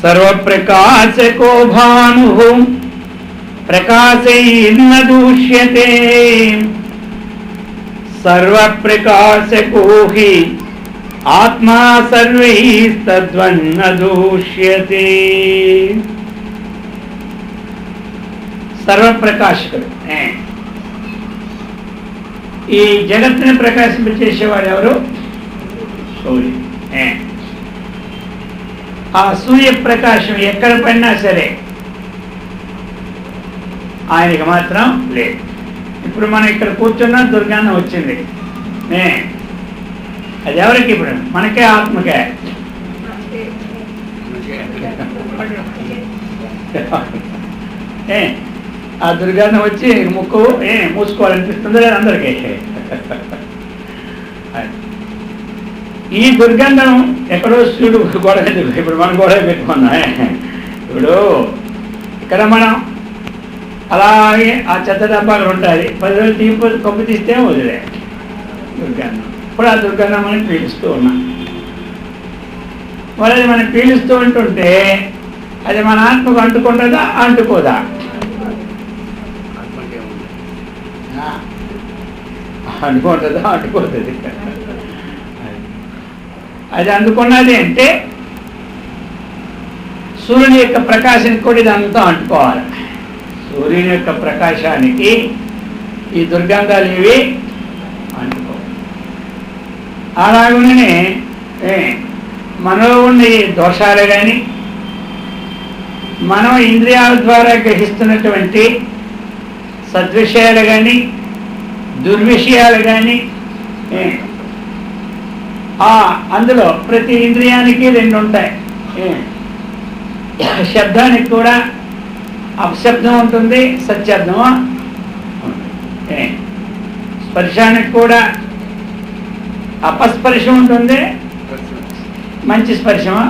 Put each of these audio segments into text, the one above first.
सर्वप्रकाशको भानुः प्रकाशैर्न दूष्यते सर्वप्रकाशको हि आत्मा सर्वैस्तद्वन्न दूष्यते सर्वप्रकाशकुడు ఈ జగత్తుని ప్రకాశింపచేసేవాడు ఎవరు? సూర్యుడు. ఆ సూర్య ప్రకాశం ఎక్కడ పడినా సరే ఆయనకి మాత్రం లేదు. ఇప్పుడు మనం ఇక్కడ కూర్చున్నా దుర్గంధం వచ్చింది, అది ఎవరికి? ఇప్పుడు మనకే, ఆత్మకే. ఆ దుర్గంధం వచ్చి ముక్కు మూసుకోవాలనిపిస్తుంది లేదా అందరికీ? ఈ దుర్గంధం ఎక్కడో సూర్యుడు గోడ, ఇప్పుడు మనం గోడ పెట్టుకున్నా. ఇప్పుడు ఇక్కడ మనం అలాగే ఆ చెత్త డబ్బాలు ఉంటుంది, 10 రోజులు తీసి కొమ్ము తీస్తే వదిలే దుర్గంధం. ఇప్పుడు ఆ దుర్గంధం మనం పీలుస్తూ ఉన్నాం. మరి అది మనం పీలుస్తూ ఉంటుంటే అది మన ఆత్మకు అంటుకుంటుందా అంటుకోదా? అంటుకుంటుందా అంటుకోతుంది. అది అందుకున్నది అంటే సూర్యుని యొక్క ప్రకాశానికి కూడా ఇదంతా అంటుకోవాలి. సూర్యుని యొక్క ప్రకాశానికి ఈ దుర్గంధాలు ఇవి అంటుకోవాలి. అలాగనే మనలో ఉండే దోషాలు కానీ, మనం ఇంద్రియాల ద్వారా గ్రహిస్తున్నటువంటి సద్విషయాలు కానీ దుర్విషయాలు కానీ, అందులో ప్రతి ఇంద్రియానికి 2 ఉంటాయి. శబ్దానికి కూడా అపశబ్దం ఉంటుంది, సత్శబ్దము. స్పర్శానికి కూడా అపస్పర్శం ఉంటుంది, మంచి స్పర్శము.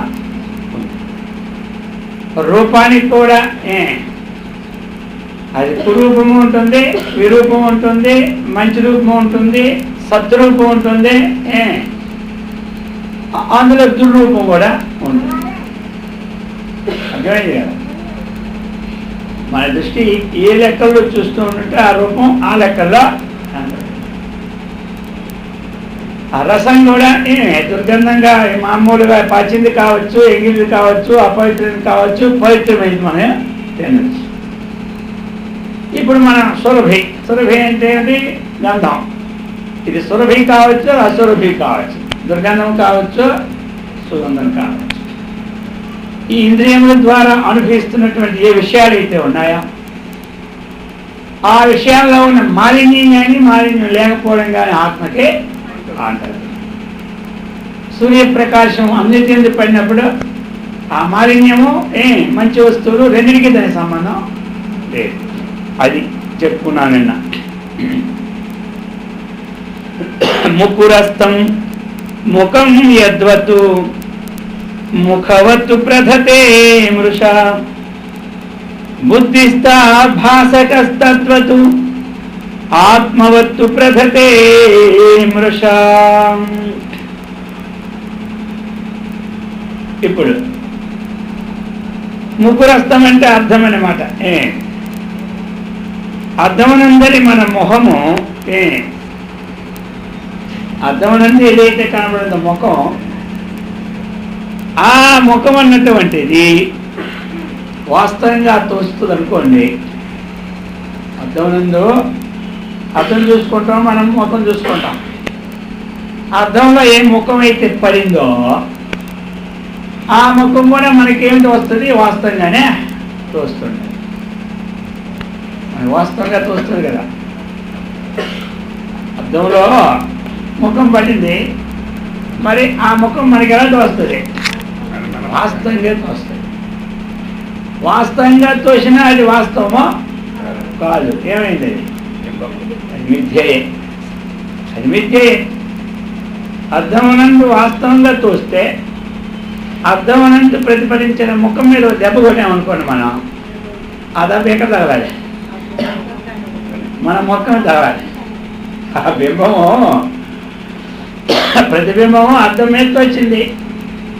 రూపానికి కూడా అది కురూపము ఉంటుంది, విరూపం ఉంటుంది, మంచి రూపం ఉంటుంది, సత్రూపం ఉంటుంది, అందులో దుర్రూపం కూడా ఉంటుంది. అర్థమైంది కదా? మన దృష్టి ఏ లెక్కల్లో చూస్తూ ఉంటే ఆ రూపం ఆ లెక్కల్లో. ఆ రసం కూడా దుర్గంధంగా మామూలుగా పాచింది కావచ్చు, ఎంగిలిది కావచ్చు, అపవిత్రది కావచ్చు, పవిత్రమైంది మనం తినచ్చు. ఇప్పుడు మనం సురభి అంటే ఏంటి? గంధం. ఇది సురభి కావచ్చు, అసురభి కావచ్చు, దుర్గంధం కావచ్చు, సుగంధం కావచ్చు. ఈ ఇంద్రియముల ద్వారా అనుభవిస్తున్నటువంటి ఏ విషయాలు అయితే ఉన్నాయో ఆ విషయాల్లో ఉన్న మాలిన్యం కానీ మాలిన్యం లేకపోవడం కానీ ఆత్మకే అంటారు. సూర్యప్రకాశం అన్నిటి పడినప్పుడు ఆ మాలిన్యము మంచి వస్తువులు రెండింటికి దాని సంబంధం లేదు. అది చెప్పుకున్నాను నిన్న. ముకురస్తం ముఖం యద్వతు ముఖవత్తు ప్రధతే మృష బుద్ధిస్థా భాసకస్తత్వతు ఆత్మవత్తు ప్రధతే మృష. ఇప్పుడు ముకురస్తం అంటే అర్థం అన్నమాట. అర్థమనందరి మన మొహము, అర్థమనంది ఏదైతే కనబడిందో ముఖం, ఆ ముఖం అన్నటువంటిది వాస్తవంగా తోస్తుంది అనుకోండి. అర్థమనందు అర్థం చూసుకుంటాం, మనం ముఖం చూసుకుంటాం. అర్థంలో ఏ ముఖం అయితే పడిందో ఆ ముఖం కూడా మనకేమిటి వస్తుంది? వాస్తవంగానే తోస్తుంది. వాస్తవంగా తోస్తుంది కదా. అద్దంలో ముఖం పడింది, మరి ఆ ముఖం మనకి ఎలా తోస్తుంది? వాస్తవంగా తోస్తుంది. వాస్తవంగా తోసినా అది వాస్తవమో కాదు. ఏమైంది? అది మిథ్యయే. అది మిథ్యయే. అర్థమనందు వాస్తవంగా తోస్తే అర్థమనందు ప్రతిఫలించిన ముఖం మీద దెబ్బ కొట్టామనుకోండి, మనం ఆ దెబ్బ ఎక్కడ తగలాలి? మన ముఖం తగలాలి. ఆ బింబము ప్రతిబింబము అర్థం మీద వచ్చింది,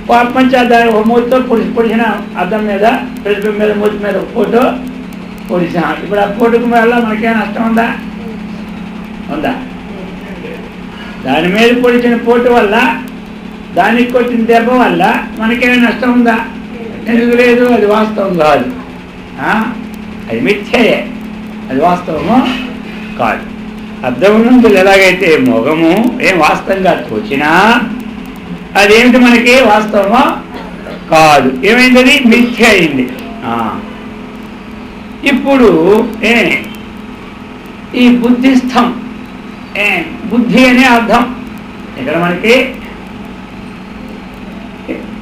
మంచిగా దాని ఒక మూతితో పొడిచిన అద్దం మీద ప్రతిబింబం మీద మూతి మీద ఒక ఫోటో పొడిచాం. ఇప్పుడు ఆ ఫోటోకి వల్ల మనకేం నష్టం ఉందా? దాని మీద పొడిచిన ఫోటో వల్ల, దానికి కొట్టిన దెబ్బ వల్ల మనకేమైనా నష్టం ఉందా? ఎందుకు లేదు? అది వాస్తవం కాదు, అది మిథ్యయే, అది వాస్తవము కాదు. అర్థమునందు ఎలాగైతే మొగము ఏం వాస్తవంగా తోచినా అదేమిటి మనకి వాస్తవమా కాదు, ఏమైంది? అది మిథ్య అయింది. ఇప్పుడు ఈ బుద్ధిస్థం బుద్ధి అనే అర్థం ఇక్కడ మనకి.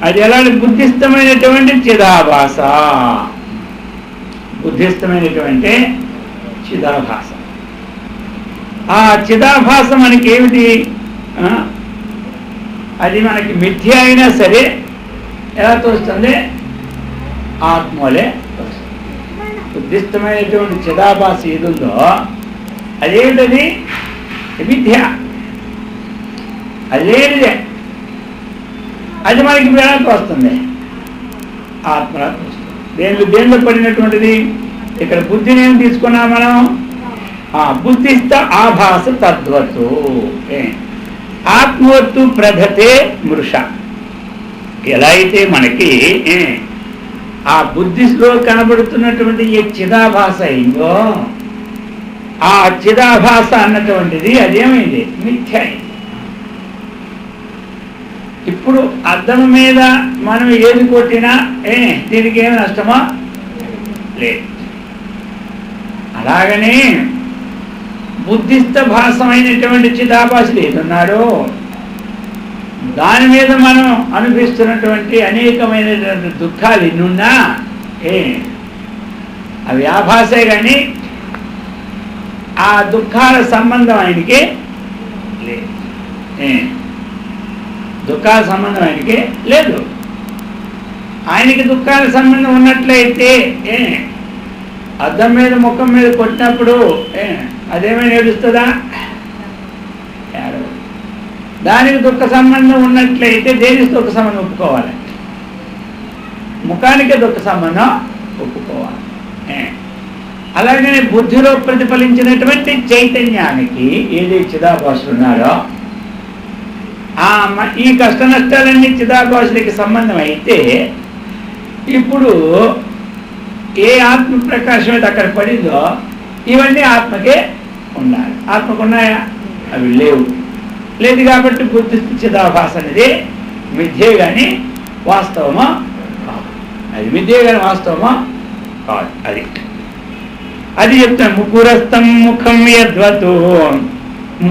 అది ఎలాంటి బుద్ధిస్థమైనటువంటి చిదాభాస, బుద్ధిస్థమైనటువంటి చిదాభాస. ఆ చిదాభాస మనకి ఏమిటి? అది మనకి మిథ్య అయినా సరే ఎలా తోస్తుంది? ఆత్మలే తోస్తుంది. బుద్ధిస్థమైనటువంటి చిదాభాస ఏది ఉందో అదేమిటది? మిథ్య, అదేమిదే, అది మనకి వేళకు వస్తుంది, ఆత్మలకు వస్తుంది. దేనిలో పడినటువంటిది? ఇక్కడ బుద్ధిని ఏం తీసుకున్నాం మనం? బుద్ధిస్థ ఆభాస తద్వత్తు ఆత్మవత్తు ప్రధతే మృష. ఎలా అయితే మనకి ఆ బుద్ధిలో కనబడుతున్నటువంటి ఏ చిదాభాస అయిందో ఆ చిదాభాస అన్నటువంటిది అదేమైంది? మిథ్య అయింది. ఇప్పుడు అద్దం మీద మనం ఏది కొట్టినా దీనికి ఏమి నష్టమా? లేదు. అలాగనే బుద్ధిస్థ భాసమైనటువంటి చిదాభాసులు ఏదున్నాడో దాని మీద మనం అనుభవిస్తున్నటువంటి అనేకమైనటువంటి దుఃఖాలు ఎన్నున్నా అవి ఆభాసే కానీ ఆ దుఃఖాల సంబంధం ఆయనకి లేదు. దుఃఖాల సంబంధం ఆయనకి లేదు. ఆయనకి దుఃఖాల సంబంధం ఉన్నట్లయితే అద్దం మీద ముఖం మీద కొట్టినప్పుడు అదేమైనా ఏడుస్తుందా? దానికి దుఃఖ సంబంధం ఉన్నట్లయితే దేనికి దుఃఖ సంబంధం ఒప్పుకోవాలి? ముఖానికే దుఃఖ సంబంధం ఒప్పుకోవాలి. అలాగనే బుద్ధిలో ప్రతిఫలించినటువంటి చైతన్యానికి ఏది చిదాభాసులు ఉన్నారో ఈ కష్ట నష్టాలన్నీ చిదాభాసులకి సంబంధం అయితే ఇప్పుడు ఏ ఆత్మ ప్రకాశం అయితే అక్కడ పడిందో ఇవన్నీ ఆత్మకే ఉండాలి. ఆత్మకు ఉన్నాయా? అవి లేవు. లేదు కాబట్టి బుద్ధి చిదాభాస అనేది మిథ్యే కానీ వాస్తవమా కాదు. అది మిథ్యే కానీ వాస్తవమా కాదు. అది చెప్తాను. ముకురస్థం ముఖం యద్వతు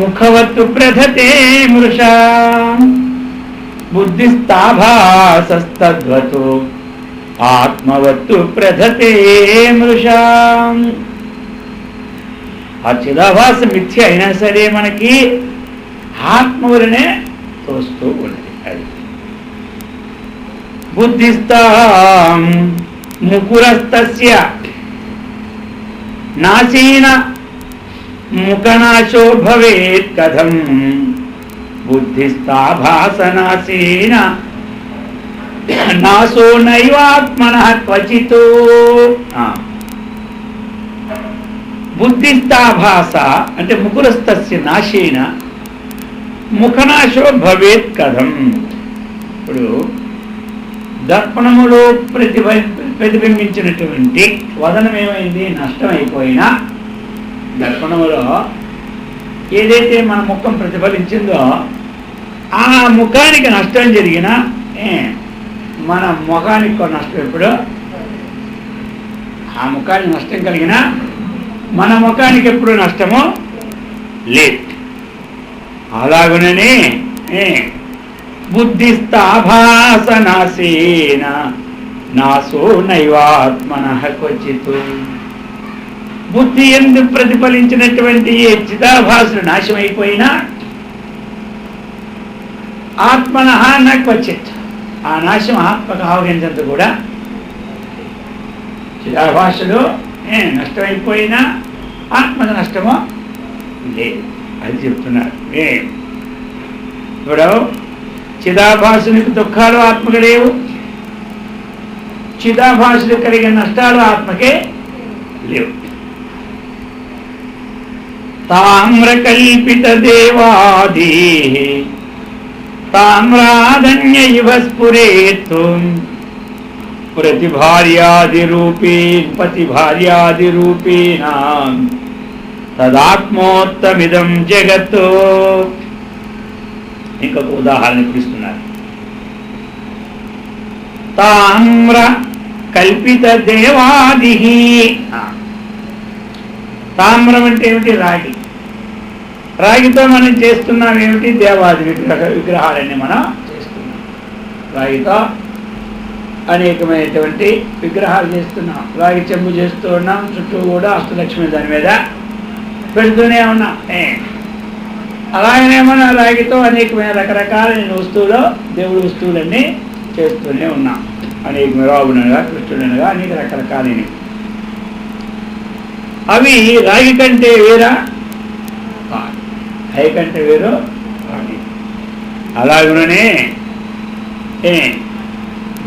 ముఖవత్తు ప్రధతే మృషా బుద్ధిస్థాభాసస్తద్వతు ఆత్మవత్తు ప్రధతే మృషా. ఆ చిదాభాస మిథ్య అయినా సరే మనకి ఆత్మ వలనే తోస్తూ ఉన్నది. అది బుద్ధిస్థాం ముకురస్తస్య నాశీన ముఖనాశో భవేత్ కథం బుద్ధిస్థాభాసనాశీన నాశో నైవాత్మనః క్వచిత్. బుద్ధిస్థాభాస అంటే ముకురస్తస్య నాశేన ముఖనాశో భవేత్ కథం. ఇప్పుడు దర్పణములో ప్రతిబింబించినటువంటి వదనం ఏమైంది? నష్టమైపోయినా దర్పణములో ఏదైతే మన ముఖం ప్రతిఫలించిందో ఆ ముఖానికి నష్టం జరిగినా మన ముఖానికి నష్టం ఎప్పుడు? ఆ ముఖానికి నష్టం కలిగినా మన ముఖానికి ఎప్పుడు నష్టమో లేదు. అలాగుననే బుద్ధిస్థాభాసనాశేన నాశో నైవాత్మనః క్వచిత్. బుద్ధి ఎందుకు ప్రతిఫలించినటువంటి ఏ చిదాభాసులు నాశమైపోయినా ఆత్మనః న క్వచిత్. ఆ నాశం ఆత్మకు ఆవగించంత కూడా చిదాభాసులు నష్టమైపోయినా ఆత్మకు నష్టమో లేదు. అది చెప్తున్నారు. ఇప్పుడు చిదాభాసునికి దుఃఖాలు ఆత్మకు లేవు, చిదాభాసులు కలిగే నష్టాలు ఆత్మకే లేవు. తామ్రకల్పిత దేవాది తామ్రాధన్య ఇవ స్ఫురేత్ ప్రతిభార్యాదిరూపీ పతిభార్యాదిరూపేణ తదాత్మోత్తమిదం జగత్. ఇంకొక ఉదాహరణ ఇస్తున్నారు. తామ్ర కల్పిత దేవాది. తామ్రం అంటే ఏమిటి? రాగి. రాగితో మనం చేస్తున్నాం ఏమిటి? దేవాది విగ్రహాలన్నీ మనం చేస్తున్నాం. రాగితో అనేకమైనటువంటి విగ్రహాలు చేస్తున్నాం. రాగి చెంబు చేస్తూ ఉన్నాం, చుట్టూ కూడా అష్టలక్ష్మి దాని మీద పెడుతూనే ఉన్నాం. అలాగనే మనం రాగితో అనేకమైన రకరకాలైన వస్తువులు, దేవుడి వస్తువులన్నీ చేస్తూనే ఉన్నాం. అనేక రావునగా కృష్ణుడనగా అనేక రకరకాలైనవి. అవి రాగి కంటే వేరా? రాగి కంటే వేరు రాగి. అలాగనే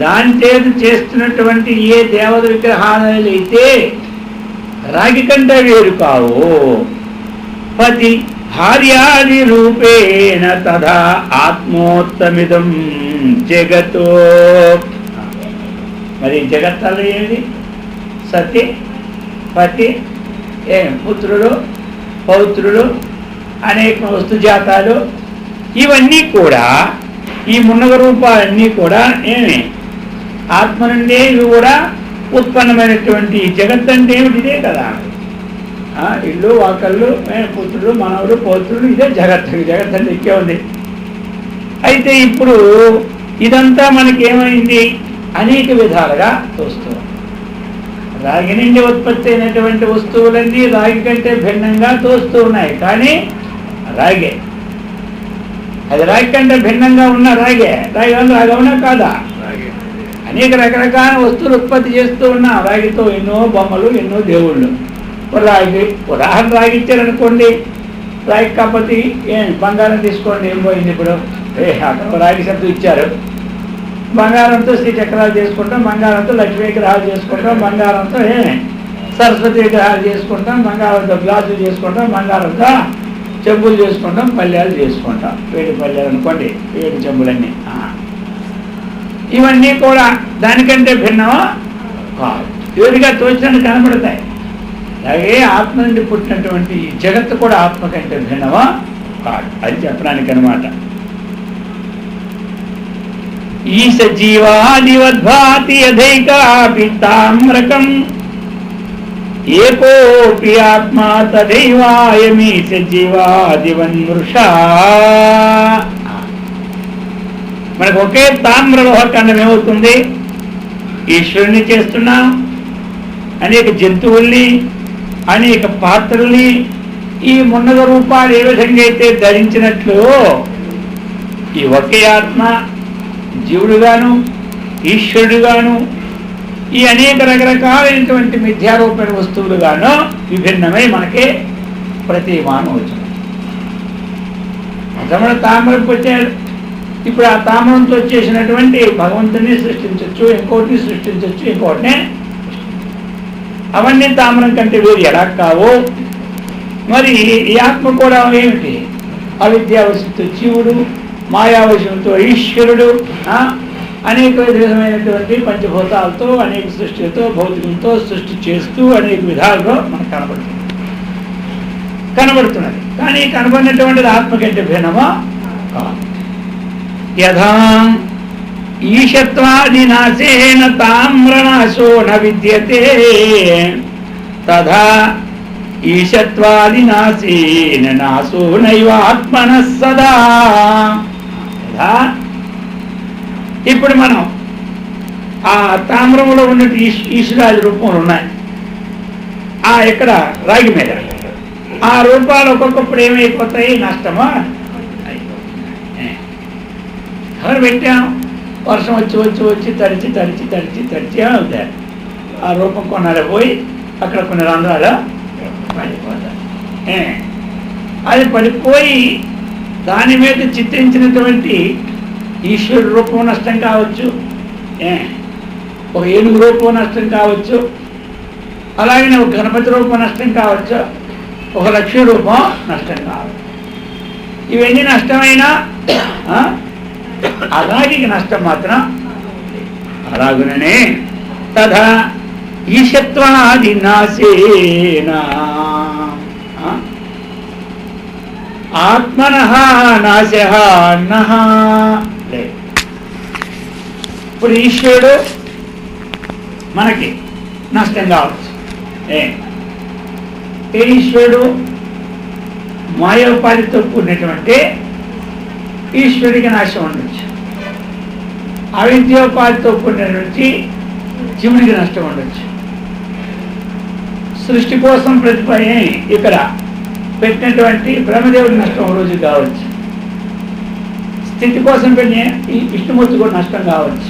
దాని చేత చేస్తున్నటువంటి ఏ దేవత విగ్రహాలు అయితే రాగి కంటే వేరు కావు. పతి భార్యాది రూపేణ తథా ఆత్మోత్తమిదం జగతో. మరి జగత్తులో ఏమిటి? సతి, పతి, పుత్రుడు, పౌత్రుడు, అనేక వస్తుజాతాలు, ఇవన్నీ కూడా ఈ మున్నగ రూపాలన్నీ కూడా ఏమి ఆత్మ నుండే ఇవి కూడా ఉత్పన్నమైనటువంటి జగత్ అంటే ఏమిటి? ఇదే కదా. ఇల్లు, వాకళ్ళు, పుత్రుడు, మనవుడు, పౌత్రుడు, ఇదే జగత్. జగత్ అంటే ఇక్కే ఉంది. అయితే ఇప్పుడు ఇదంతా మనకేమైంది? అనేక విధాలుగా తోస్తుంది. రాగి నుండి ఉత్పత్తి అయినటువంటి వస్తువులన్నీ రాగి కంటే భిన్నంగా తోస్తూ ఉన్నాయి. కానీ రాగే, అది రాగి కంటే భిన్నంగా ఉన్న రాగే. రాగి రాగవునా కాదా? అనేక రకరకాల వస్తువులు ఉత్పత్తి చేస్తూ ఉన్నాం. రాగితో ఎన్నో బొమ్మలు, ఎన్నో దేవుళ్ళు. రాగి ఉదాహరణ రాగి ఇచ్చారనుకోండి, రాగి కాకపోతే బంగారం తీసుకోండి, ఏం పోయింది ఇప్పుడు? అక్కడ రాగి శబ్దం ఇచ్చారు. బంగారంతో శ్రీచక్రాలు చేసుకుంటాం, బంగారంతో లక్ష్మీ విగ్రహాలు చేసుకుంటాం, బంగారంతో సరస్వతి విగ్రహాలు చేసుకుంటాం, బంగారంతో గ్లాసులు చేసుకుంటాం, బంగారంతో చెంబులు చేసుకుంటాం, పల్లెలు చేసుకుంటాం. వేడి పల్లెలు అనుకోండి, వేడి చెంబులన్నీ. ఇవన్నీ కూడా దానికంటే భిన్నమా కాదు, వేరుగా తోచినట్టు కనబడతాయి. అలాగే ఆత్మ నుండి పుట్టినటువంటి జగత్తు కూడా ఆత్మ కంటే భిన్నమా కాదు, అది చెప్పడానికి అనమాట. ఈశ జీవాదివద్భాతి యథైకాపి తామ్రకం ఏకోపి ఆత్మా తదైవాయమీశ జీవాదివన్మృషా. మనకు ఒకే తామ్రలోహ ఖండం ఏమవుతుంది? ఈశ్వరుని చేస్తున్నాం, అనేక జంతువుల్ని, అనేక పాత్రల్ని, ఈ మున్నగ రూపాలు ఏ విధంగా అయితే ధరించినట్లు ఈ ఒకే ఆత్మ జీవుడుగాను, ఈశ్వరుడుగాను, ఈ అనేక రకరకాలైనటువంటి మిథ్యారూపమైన వస్తువులుగాను విభిన్నమై మనకే ప్రతిమానం వచ్చింది. అతముడు తామరకు వచ్చాడు. ఇప్పుడు ఆ తామరంతో వచ్చేసినటువంటి భగవంతుని సృష్టించవచ్చు, ఇంకోటిని సృష్టించవచ్చు, ఇంకోటినే. అవన్నీ తామరం కంటే వేరు ఎలా కావు. మరి ఈ ఆత్మ కూడా ఏమిటి? అవిద్యావశంతో జీవుడు, మాయావశంతో ఈశ్వరుడు, అనేక విధమైనటువంటి పంచభూతాలతో, అనేక సృష్టితో, భౌతికంతో సృష్టి చేస్తూ అనేక విధాలుగా మనకు కనబడుతున్నది. కానీ కనబడినటువంటిది ఆత్మ కంటే భిన్నమా కాదు. యథా ఈశత్వాదినాశేన తామ్రనాశో న విద్యతే తథా ఈశత్వాదినాశేన నాశో నైవ ఆత్మనః సదా. ఇప్పుడు మనం ఆ తామ్రంలో ఉన్నట్టు ఈశ్వరాది రూపములు ఉన్నాయి. ఇక్కడ రాగి మీద ఆ రూపాలు ఒక్కొక్కప్పుడు ఏమైపోతాయి? నష్టమా ఎవరు పెట్టాం? వర్షం వచ్చి వచ్చి వచ్చి తడిచి తడిచి తడిచి తడిచి ఏమవుతాయి? ఆ రూపం కొన్నాళ్ళు పోయి అక్కడ కొన్ని రంధ్రాలు పడిపోతాయి. అది పడిపోయి దాని మీద చిత్రించినటువంటి ఈశ్వరుడు రూపం నష్టం కావచ్చు, ఒక ఏనుగు రూపం నష్టం కావచ్చు, అలాగనే ఒక గణపతి రూపం నష్టం కావచ్చు, ఒక లక్ష్మీ రూపం నష్టం కావచ్చు. ఇవన్నీ నష్టమైనా అలాగే నష్టం మాత్రం అలాగుననే తథా ఈశత్వాది నాశేనా ఆత్మనః నాశః నః. ఇప్పుడు ఈశ్వరుడు మనకి నష్టం కావచ్చు. ఏ ఈశ్వరుడు మాయోపాధితో కూడినటువంటి ఈశ్వరుడికి నాశం ఉండొచ్చు. అవిద్యోపాధితో కూడినటువంటి జీవుడికి నష్టం ఉండొచ్చు. సృష్టి కోసం ప్రతిపని ఇక్కడ పెట్టినటువంటి బ్రహ్మదేవుడి నష్టం రోజు కావచ్చు. స్థితి కోసం పెట్టిన ఈ విష్ణుమూర్తి కూడా నష్టం కావచ్చు.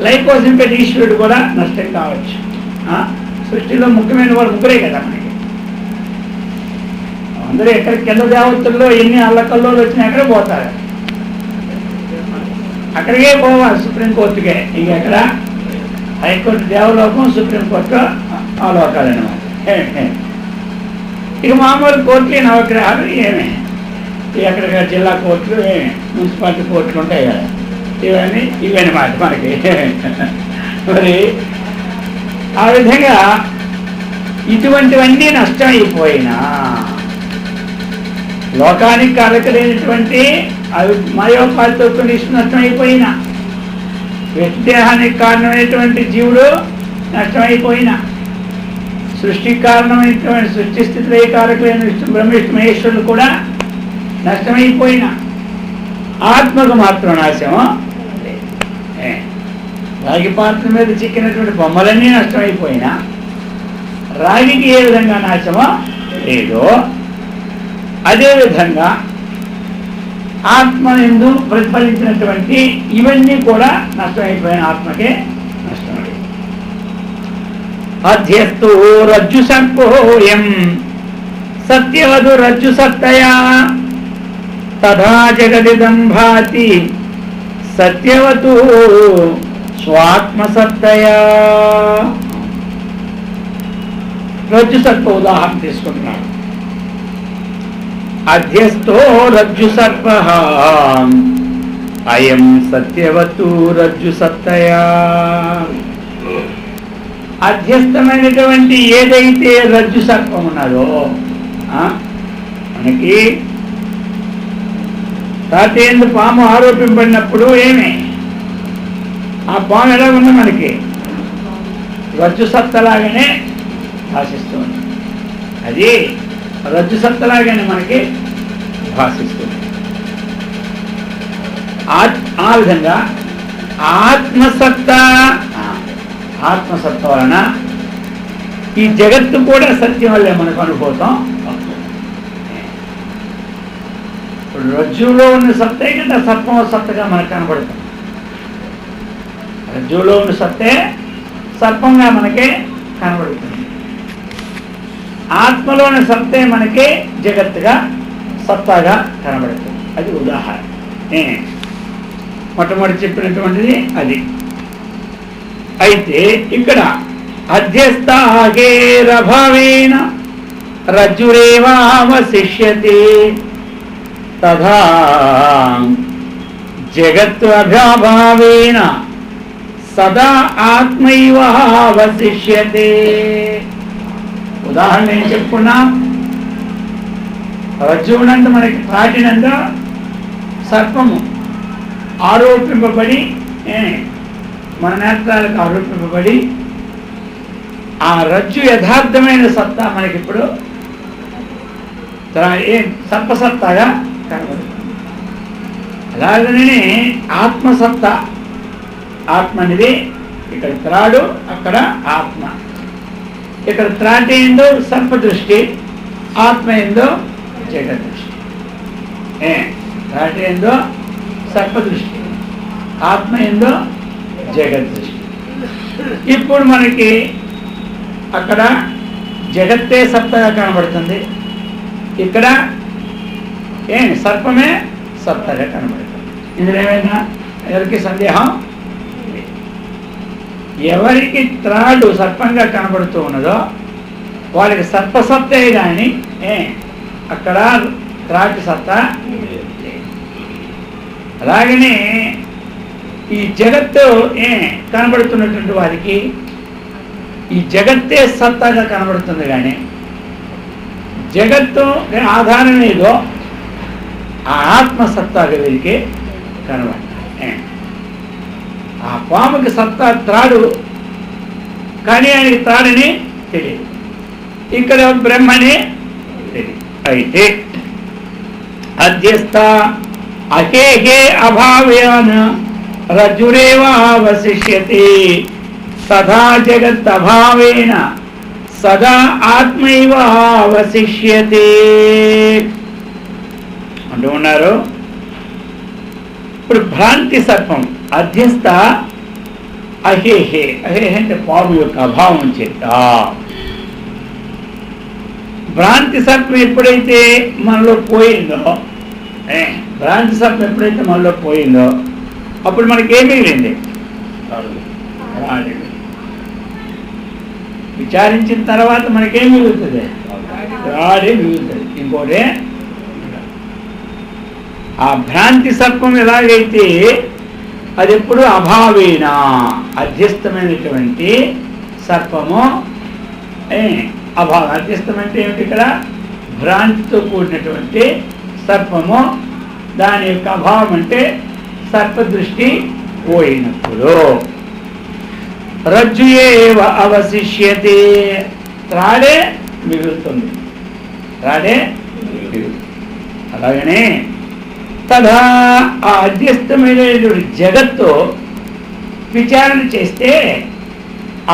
లై కోసం పెట్టి ఈశ్వరుడు కూడా నష్టం కావచ్చు. సృష్టిలో ముఖ్యమైన వాడు ముగ్గురే కదా మనకి. అందరూ ఎక్కడ కింద దేవతల్లో ఎన్ని అల్లకల్లోలు వచ్చినా ఎక్కడ పోతారు, అక్కడికే పోవాలి, సుప్రీంకోర్టుకే. ఇక ఎక్కడ హైకోర్టు దేవలోకం, సుప్రీంకోర్టు ఆ లోకాలన్నమాట. ఇక మామూలు కోర్టులు నవగ్రహాలు ఏమే, ఎక్కడ జిల్లా కోర్టులు ఏమే, మున్సిపాలిటీ కోర్టులు ఉంటాయి కదా, ఇవన్నీ మాట మనకి. మరి ఆ విధంగా ఇటువంటివన్నీ నష్టమైపోయినా, లోకానికి కారకులైనటువంటి అవి మాయోపాధితో నష్టమైపోయినా, వ్యక్తిదేహానికి కారణమైనటువంటి జీవుడు నష్టమైపోయినా, సృష్టికి కారణమైనటువంటి సృష్టి స్థితిలో కారకులైన బ్రహ్మ మహేశ్వరులు కూడా నష్టమైపోయినా, ఆత్మకు మాత్రం నాశము. రాగి పాత్ర మీద చిక్కినటువంటి బొమ్మలన్నీ నష్టమైపోయినా రాగికి ఏ విధంగా నాశమో లేదో అదేవిధంగా ఆత్మ ఎందు ప్రతిఫలించినటువంటి ఇవన్నీ కూడా నష్టమైపోయిన ఆత్మకే నష్టమై. అధ్యస్తు రజ్జు సర్పోయం సత్యవదు రజ్జు సత్తయా తథా జగదిదం భాతి సత్యవతు స్వాత్మసత్తయా. రజ్జు సర్ప ఉదాహరణ తీసుకుంటున్నాడు. అధ్యస్థో రజ్జు సర్ప అయం సత్యవతు రజ్జు సత్తయా. అధ్యస్థమైనటువంటి ఏదైతే రజ్జు సర్పం ఉన్నదో, మనకి తాతేందు పాము ఆరోపింపడినప్పుడు ఏమే ఆ పాము ఎలా ఉంది, మనకి రజ్జు సత్తలాగానే భాషిస్తుంది. అది రజ్జు సత్తలాగానే మనకి భాషిస్తుంది. ఆ విధంగా ఆత్మసత్తా వలన ఈ జగత్తు కూడా సత్యం వల్లే మనకు అనుభూతం. రజ్జులో ఉన్న సత్తే కదా సర్పం సత్తగా మనకు కనబడుతుంది. రజ్జులో ఉన్న సత్తే సర్పంగా మనకి కనబడుతుంది. ఆత్మలోని సత్తే మనకి జగత్తుగా సత్తాగా కనబడుతుంది. అది ఉదాహరణ. మొట్టమొదటి చెప్పినటువంటిది అది. అయితే ఇక్కడ అధ్యస్థాగేరభావేన రజ్జురేవావశిష్యతే తథా జగత్తు అభావేన సదా ఆత్మైవ అవశిష్యతే. ఉదాహరణ ఏం చెప్పుకున్నాం, రజ్జువునందు మనకి తాటినందు సర్పము ఆరోపింపబడి మన నేత్రాలకు ఆరోపింపబడి ఆ రజ్జు యథార్థమైన సత్తా మనకిప్పుడు సర్పసత్తాగా కనబడుతుంది. అలాగనే ఆత్మసత్తా, ఆత్మ అనేది ఇక్కడ త్రాడు, అక్కడ ఆత్మ. ఇక్కడ త్రాటి ఏందో సర్పదృష్టి, ఆత్మ ఏందో జగదృష్టి. త్రాటి ఏందో సర్పదృష్టి, ఆత్మ ఏందో జగదృష్టి. ఇప్పుడు మనకి అక్కడ జగత్తే సత్తగా కనబడుతుంది, ఇక్కడ సర్పమే సత్తగా కనబడుతుంది. ఇందులో ఏమైనా ఎవరికి సందేహం? ఎవరికి త్రాడు సర్పంగా కనబడుతూ ఉన్నదో వాళ్ళకి సర్పసత్తే కానీ అక్కడ త్రాటి సత్తా. అలాగనే ఈ జగత్తు కనబడుతున్నటువంటి వారికి ఈ జగత్తే సత్తాగా కనబడుతుంది, కానీ జగత్తు ఆధారం ఏదో ఆ ఆత్మసత్తాగా వీరికి కనబడుతుంది. ఆ పాముకి సత్తా త్రాడు, కానీ ఆయనకి త్రాడని తెలియదు. ఇక్కడ బ్రహ్మని తెలియదు. అయితే అధ్యస్థ అహేహే అభావ్యాన రజ్జురేవ అవశిష్యతే సదా జగత్ అభావేన సదా ఆత్మైవ అవశిష్యతే అంటూ ఉన్నారు. ఇప్పుడు భ్రాంతి సర్పం అధ్యస్థ అహేహే, అహేహే అంటే పాము యొక్క అభావం చేత భ్రాంతి సర్పం ఎప్పుడైతే మనలో పోయిందో, భ్రాంతి సర్పం ఎప్పుడైతే మనలో పోయిందో అప్పుడు మనకి ఏం మిగిలింది? విచారించిన తర్వాత మనకేం మిగులుతుంది? రాడే మిగులుతుంది. ఇంకోటి ఆ భ్రాంతి సర్పం ఎలాగైతే అది ఎప్పుడు అభావేన అధ్యస్థమైనటువంటి సర్పము అభావం. అధ్యస్థం అంటే ఏమిటి? ఇక్కడ భ్రాంతితో కూడినటువంటి సర్పము, దాని యొక్క అభావం అంటే సర్పదృష్టి పోయినప్పుడు రజ్జు ఏవ అవశిష్యతే, త్రాడే మిగులుతుంది, త్రాడే మిగులుతుంది. అలాగనే తదా ఆ అధ్యస్థమైనటువంటి జగత్తు విచారణ చేస్తే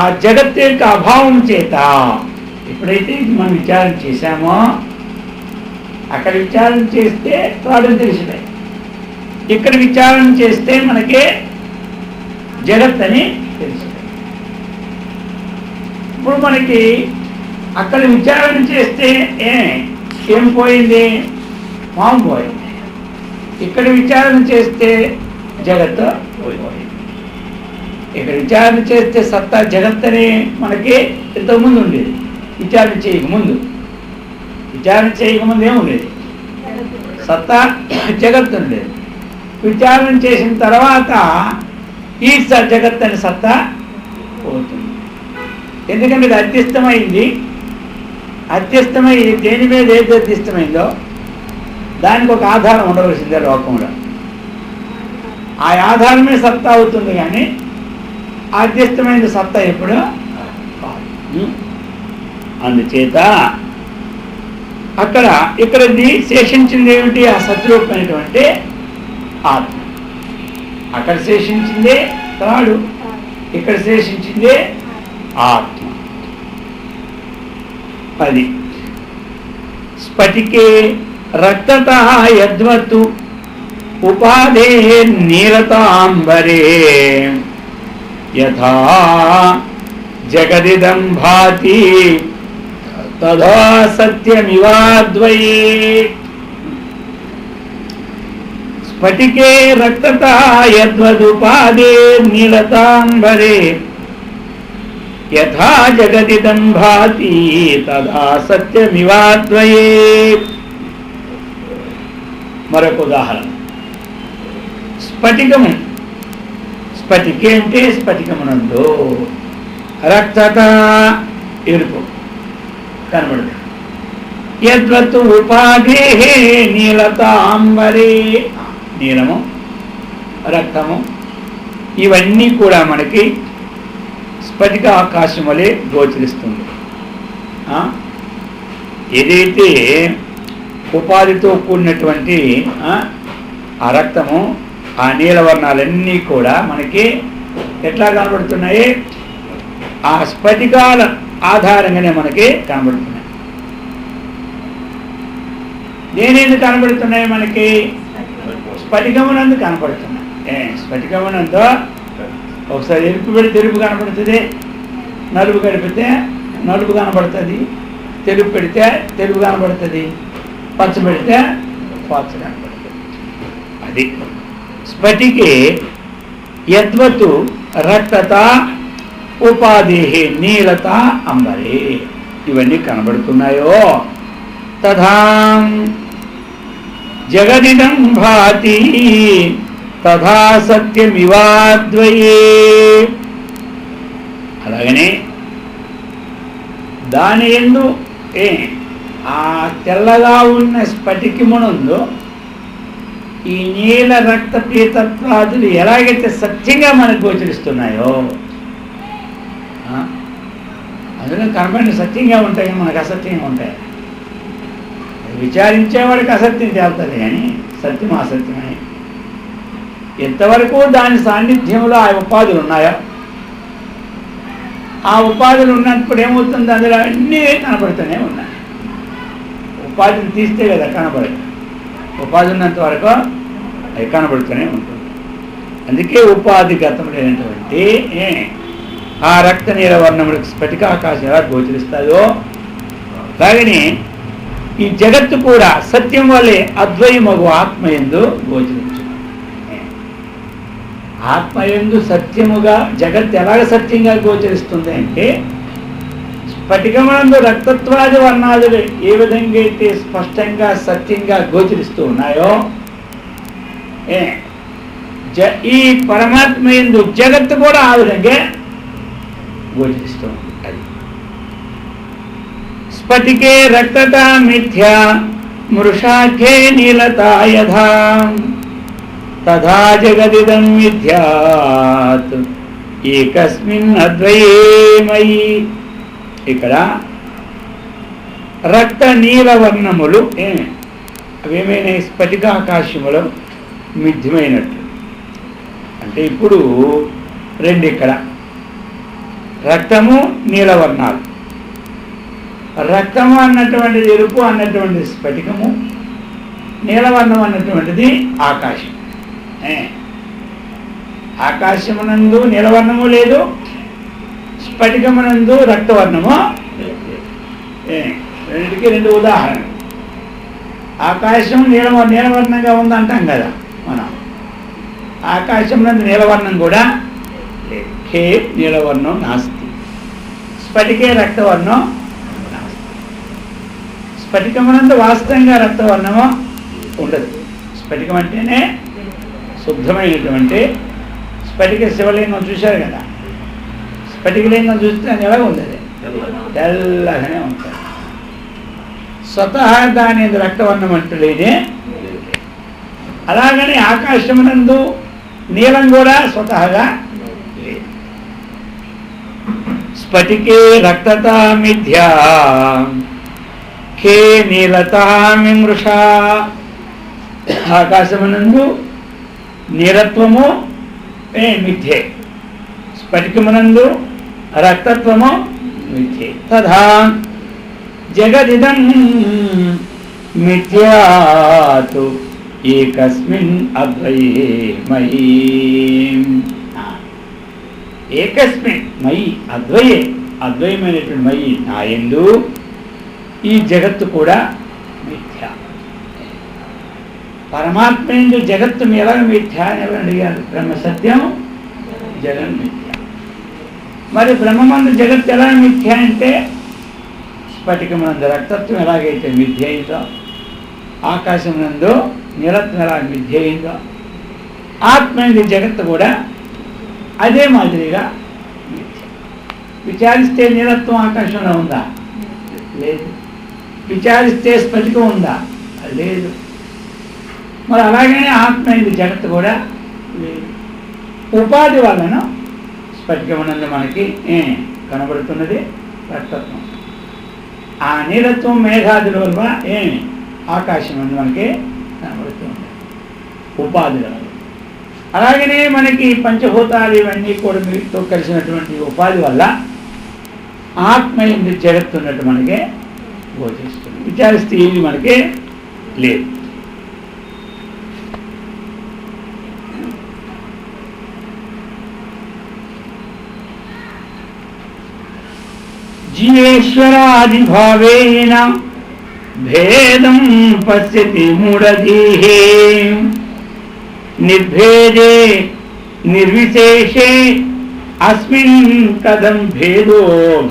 ఆ జగత్తు యొక్క అభావం చేత ఎప్పుడైతే మనం విచారణ చేశామో అక్కడ విచారణ చేస్తే త్రాడు తెలిసినాయి, ఇక్కడ విచారణ చేస్తే మనకి జగత్ అని తెలిసినాయి. ఇప్పుడు మనకి అక్కడ విచారణ చేస్తే ఏం పోయింది? పాము పోయింది. ఇక్కడ విచారణ చేస్తే జగత్ పోయింది. ఇక్కడ విచారణ చేస్తే సత్తా జగత్ అని మనకి ఇంతకుముందు ఉండేది. విచారణ చేయకముందు, విచారణ చేయకముందు ఏముండేది? సత్తా జగత్ ఉండేది. విచారణ చేసిన తర్వాత ఈ జగత్ అని సత్తా పోతుంది. ఎందుకంటే ఇది అధ్యస్థమైంది. అధ్యస్థమై దేని మీద ఏది అధ్యస్థమైందో దానికి ఒక ఆధారం ఉండవలసిందే లోకంలో. ఆ ఆధారమే సత్తా అవుతుంది, కానీ అధ్యస్థమైన సత్తా ఎప్పుడు కాదు. అందుచేత ఇక్కడ శేషించింది ఏమిటి? ఆ సద్రూపమైనటువంటి ఆత్మ. అక్కడ శేషించిందే త్రాడు, ఇక్కడ శేషించిందే ఆత్మ. అది స్ఫటికే రక్తత యద్వత్తు ఉపాధే నీలతాంబరే యథా జగదిదం భాతి తదా సత్యమివాద్వయే. స్ఫటికే రక్తత యద్వదుపాదే నీలతాంబరే యథా జగదిదం భాతి తదా సత్యమివాద్వయే. మరొక ఉదాహరణ స్ఫటికము. స్ఫటికే అంటే స్ఫటికమునందు రక్తత ఎరుపు కనబడుతుంది. యద్వత్తు ఉపాధే నీలతాంబరే, నీలము రక్తము ఇవన్నీ కూడా మనకి స్ఫటిక ఆకాశం వలె గోచరిస్తుంది. ఏదైతే ఉపాధితో కూడినటువంటి ఆ రక్తము, ఆ నీలవర్ణాలన్నీ కూడా మనకి ఎట్లా కనబడుతున్నాయి? ఆ స్ఫటికాల ఆధారంగానే మనకి కనబడుతున్నాయి. దేనిని కనబడుతున్నాయి? మనకి స్ఫటికమునందు కనబడుతున్నాయి. స్ఫటికమునందు ఒకసారి ఎరుపు పెడితే తెలుపు కనబడుతుంది, నలుపు కలిపితే నలుపు కనబడుతుంది, తెలుపు పెడితే తెలుపు కనబడుతుంది, పచ్చ పెడితే పచ్చ కనబడుతుంది. అది స్ఫటికే యద్వతు రక్తత ఉపాధి నీలత అంబరే ఇవన్నీ కనబడుతున్నాయో తథా జగదిదం భాతి తథా సత్యమివాద్వయే. అలాగనే దాని యందు ఆ తెల్లగా ఉన్న స్ఫటికమునందు ఈ నీల రక్త పీతత్వాదులు ఎలాగైతే సత్యంగా మనకు గోచరిస్తున్నాయో అందులో కనబడిన సత్యంగా ఉంటాయి, మనకు అసత్యంగా ఉంటాయి. విచారించేవాడికి అసత్యం తేలుతుంది కానీ సత్యం అసత్యమని ఎంతవరకు దాని సాన్నిధ్యంలో ఆ ఉపాధులు ఉన్నాయో ఆ ఉపాధులు ఉన్నప్పుడు ఏమవుతుంది, అందులో అన్నీ కనబడుతూనే ఉన్నాయి. ఉపాధిని తీస్తే కదా కనబడదు, ఉపాధి ఉన్నంత వరకు అవి కనబడుతూనే ఉంటుంది. అందుకే ఉపాధిగతమైనటువంటి ఆ రక్త నీలవర్ణములకు స్ఫటిక ఆకాశం ఎలా గోచరిస్తాయో అలాగనే ఈ జగత్తు కూడా సత్యం వల్లే అద్వయమగు ఆత్మయందు గోచరించు. ఆత్మయందు సత్యముగా జగత్ ఎలాగ సత్యంగా గోచరిస్తుంది అంటే స్ఫటికమునందు రక్తత్వాది వర్ణాదులు ఏ విధంగా అయితే స్పష్టంగా సత్యంగా గోచరిస్తూ ఉన్నాయో ఈ పరమాత్మ యందు జగత్తు కూడా ఆ విధంగా గోచరిస్తూ ఉంది. అది స్ఫటికే రక్తత మిథ్యా మృషాఖ్యే నీలతా యథా తథా జగదిదం మిథ్యాత్ ఏకస్మిన్ అద్వయే మయి. ఇక్కడ రక్త నీలవర్ణములు అవేమైనా స్ఫటికాకాశములు మిథ్యమైనట్లు అంటే ఇప్పుడు రెండు ఇక్కడ రక్తము నీలవర్ణాలు. రక్తము అన్నటువంటిది ఎరుపు అన్నటువంటిది స్ఫటికము, నీలవర్ణం అన్నటువంటిది ఆకాశం. ఆకాశమునందు నీలవర్ణము లేదు, స్ఫటికమునందు రక్తవర్ణము. రెండింటికి రెండు ఉదాహరణ. ఆకాశం నీలవర్ణంగా ఉందంటాం కదా మనం, ఆకాశమునందు నీలవర్ణం కూడా లేదు. హే నీలవర్ణం నాస్తి, స్ఫటికే రక్తవర్ణం నాస్తి. స్ఫటికమునందు వాస్తవంగా రక్తవర్ణము ఉండదు. స్ఫటికం అంటేనే శుద్ధమైనటువంటి స్ఫటిక శివలింగం చూశారు కదా, స్ఫటికలింగం చూస్తే అది ఎలా ఉంది, తెల్లగానే ఉంటుంది. స్వతహా దాని రక్తవర్ణం అంటూ లేదే. అలాగని ఆకాశమునందు నీలం కూడా స్వతహగా లేదు. స్ఫటికే రక్తత మిథ్యా ఖే నీలతా మిమృషా. ఆకాశమునందు నీలత్వము మిథ్యే, స్ఫటికమునందు రక్తత్వము మిథ్యే. తథా జగదిదం మిథ్యాతు ఏకస్మిన్ అద్వయే మయి. ఏకస్మిన్ మయి అద్వయే, అద్వయమైనటువంటి మయి నాయందు ఈ జగత్తు కూడా మిథ్య. పరమాత్మ ఎందు జగత్తు ఎలా మిథ్య అని ఎవరు అడిగారు? బ్రహ్మ సత్యం, జగన్ మిథ్య. మరి బ్రహ్మమందు జగత్తు ఎలా మిథ్య అంటే స్ఫటికమునందు రక్తత్వం ఎలాగైతే మిథ్య అయిందో, ఆకాశమునందు నీలత్వం ఎలా మిథ్య అయిందో, ఆత్మ ఎందు జగత్తు కూడా అదే మాదిరిగా మిథ్య. విచారిస్తే నీలత్వం ఆకాశంలో ఉందా? లేదు. విచారిస్తే స్ఫటికం ఉందా? లేదు. మరి అలాగనే ఆత్మ ఎందు జగత్తు కూడా లేదు. ఉపాధి వలన స్ఫటికమునందు మనకి కనబడుతున్నది రక్తత్వం. ఆ నీలత్వం మేఘాదుల వల్ల ఆకాశం అందు మనకి కనబడుతుంది ఉపాధుల వల్ల. అలాగనే మనకి పంచభూతాలు ఇవన్నీ కూడా మీతో కలిసినటువంటి ఉపాధి వల్ల ఆత్మ ఎందు జగత్తు ఉన్నట్టు మనకే గోచరిస్తుంది. విచారిస్తే ఏది మనకి లేదు. జీవేశ్వరాదిభావేన భేదం పశ్యతి మూఢధీః. నిర్భేదే నిర్విశేషే అస్మిన్ కథం భేదో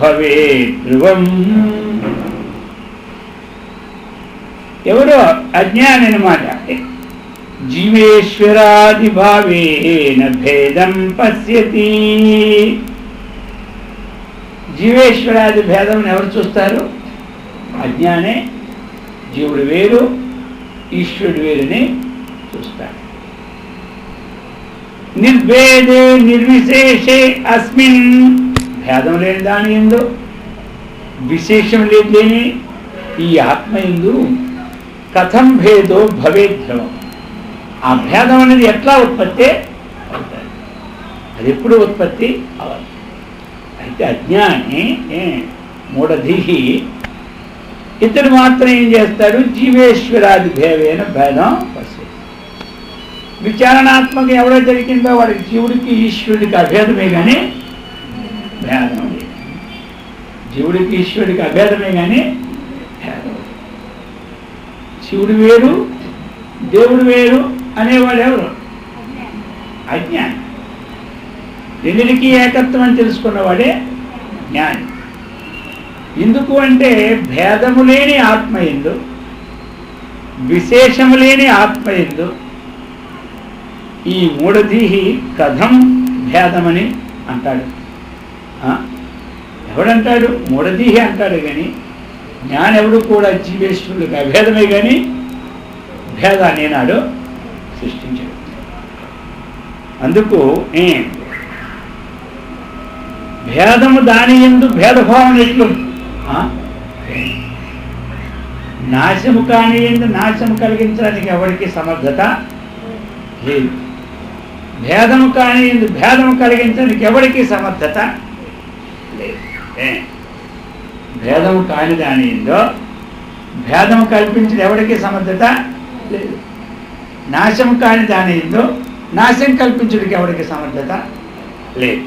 భవేత్ ధ్రువం. ఎవరో అజ్ఞాని అన్నమాట. జీవేశ్వరాది భావేన భేదం పశ్యతి. జీవేశ్వరాది భేదం ఎవరు చూస్తారు? అజ్ఞానే. జీవుడు వేరు, ఈశ్వరుడు వేరుని చూస్తారు. నిర్భేదే నిర్విశేషే అస్మిన్, భేదం లేని దాని ఎందు, విశేషం లేని ఈ ఆత్మ ఎందు కథం భేదో భవేద్ధ్రువం. ఆ భేదం అనేది ఎట్లా ఉత్పత్తి అవుతుంది? అది ఎప్పుడు ఉత్పత్తి అవ్వాలి? అయితే అజ్ఞాని మూఢధీహి ఇతడు మాత్రం ఏం చేస్తాడు? జీవేశ్వరాది భేవేన భేదం పశ్యతి. విచారణాత్మక ఎవడో జరిగిందో వాడికి జీవుడికి ఈశ్వరుడికి అభేదమే కానీ భేదం లేదు. జీవుడికి ఈశ్వరుడికి అభేదమే కానీ భేదం. శివుడు వేరు, దేవుడు వేరు అనేవాడు ఎవరు? అజ్ఞాని. రెండిటికి ఏకత్వం అని తెలుసుకున్నవాడే జ్ఞాని. ఎందుకు అంటే భేదము లేని ఆత్మ ఎందు, విశేషము లేని ఆత్మ ఎందు ఈ మూఢధీహి కథం భేదమని అంటాడు. ఎవడంటాడు? మూఢధీహి అంటాడు. కానీ జ్ఞానెవడు కూడా జీవేశ్వరుడికి అభేదమే కానీ భేదాన్ని నాడు సృష్టించాడు. అందుకు భేదము దాని ఎందు భేదభావం ఎట్లు? నాశము కాని ఎందు నాశము కలిగించడానికి ఎవరికి సమర్థత లేదు. భేదము కాని ఎందు భేదము కలిగించడానికి ఎవరికి సమర్థత లేదు. భేదము కాని దాని ఎందో భేదము కల్పించిన ఎవరికి సమర్థత లేదు. నాశము కాని దాని ఎందో నాశం కల్పించడానికి ఎవరికి సమర్థత లేదు.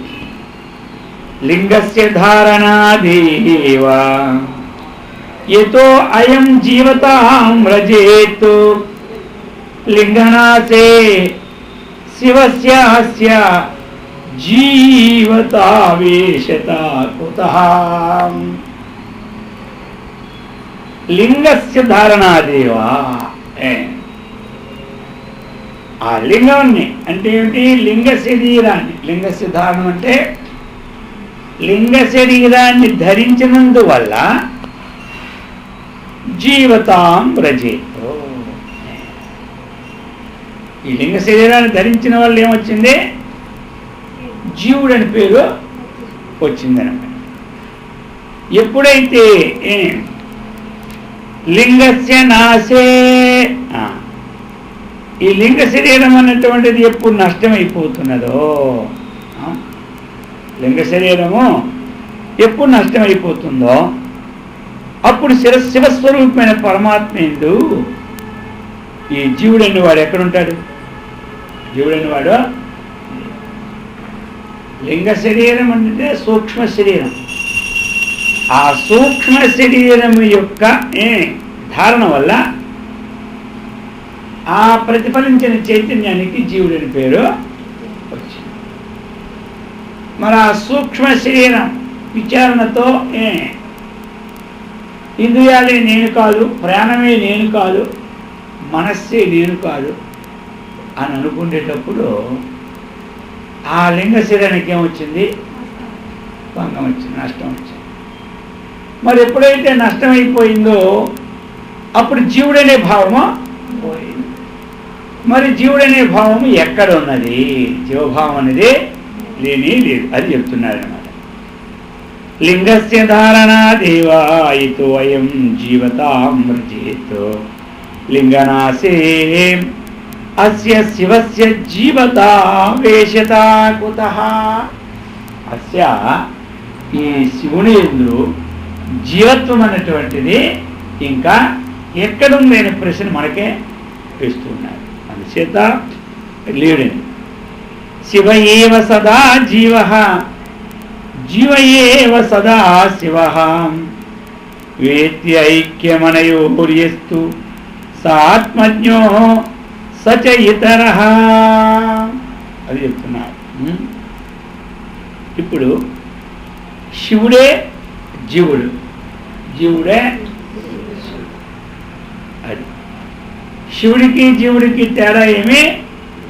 లింగస్య ధారణాదేవ యతో అయం జీవతాం వ్రజేత్ లింగనాశే శివస్యాస్య జీవతావేశత కుతః. లింగస్య ధారణాదేవ, ఆ లింగాన్ని అంటే ఏమిటి? లింగ శరీరాన్ని. లింగ ధారణం అంటే లింగ శరీరాన్ని ధరించినందువల్ల జీవతాం వ్రజేత్. ఈ లింగ శరీరాన్ని ధరించిన వల్ల ఏమొచ్చింది? జీవుడు అని పేరు వచ్చిందనమాట. ఎప్పుడైతే లింగస్య నాశే, ఈ లింగ శరీరం అన్నటువంటిది ఎప్పుడు నష్టమైపోతున్నదో, లింగ శరీరము ఎప్పుడు నష్టమైపోతుందో అప్పుడు శివస్వరూపమైన పరమాత్మ ఎందు ఈ జీవుడని వాడు ఎక్కడుంటాడు? జీవుడని వాడు లింగ శరీరం అంటే సూక్ష్మ శరీరం. ఆ సూక్ష్మ శరీరం యొక్క ధారణ వల్ల ఆ ప్రతిఫలించిన చైతన్యానికి జీవుడని పేరు వచ్చింది. మరి ఆ సూక్ష్మ శరీరం విచారణతో ఇంద్రియాలే నేను కాదు, ప్రాణమే నేను కాదు, మనస్సే నేను కాదు అని అనుకునేటప్పుడు ఆ లింగ శరీరానికి ఏమొచ్చింది? భంగం వచ్చింది, నష్టం వచ్చింది. మరి ఎప్పుడైతే నష్టమైపోయిందో అప్పుడు జీవుడనే భావము పోయింది. మరి జీవుడనే భావము ఎక్కడ ఉన్నది? జీవభావం అనేది లేనే లేదు. అది చెప్తున్నారన్నమాట. లింగస్య ధారణాదేవాయితో అయం జీవతాం వ్రజేత్ లింగనాశే అస్య శివస్య జీవతావేశత కుతః. అస్య ఈ శివుని యందు జీవత్వం అన్నటువంటిది ఇంకా ఎక్కడుంది అనే ప్రశ్న మనకే వేస్తున్నారు. అందుచేత లేడని శివ ఏవ సదా జీవ, జీవ ఏవ సదా శివ వేత్య ఐక్యమనయోర్యస్తు సాత్మజ్ఞో సచ ఇతర అది చెప్తున్నారు. ఇప్పుడు శివుడే జీవుడు, జీవుడే అది. శివుడికి జీవుడికి తేడా ఏమీ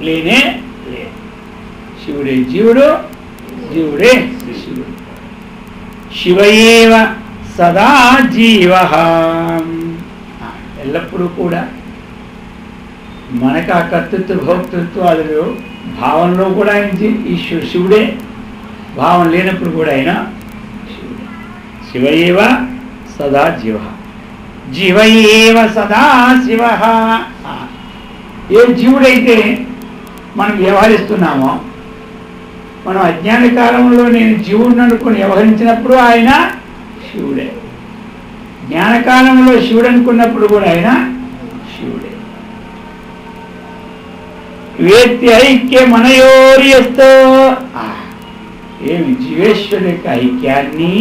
లేనే లేదు. శివుడే జీవుడు, జీవుడే శివుడు. శివయేవ సదా జీవ. ఎల్లప్పుడూ కూడా మనకు ఆ కర్తృత్వ భోక్తృత్వాలు భావంలో కూడా ఆయన శివుడే, భావం లేనప్పుడు కూడా ఆయన శివుడే. శివయేవ సదా జీవ, జీవయేవ సదా శివ. ఏ జీవుడైతే మనం వ్యవహరిస్తున్నామో, మనం అజ్ఞాన కాలంలో నేను జీవుడిని అనుకుని వ్యవహరించినప్పుడు ఆయన శివుడే, జ్ఞానకాలంలో శివుడు అనుకున్నప్పుడు కూడా ఆయన శివుడే. వేత్తి ఐక్య మనయోర్యస్తో. ఏమి జీవేశ్వరు యొక్క ఐక్యాన్ని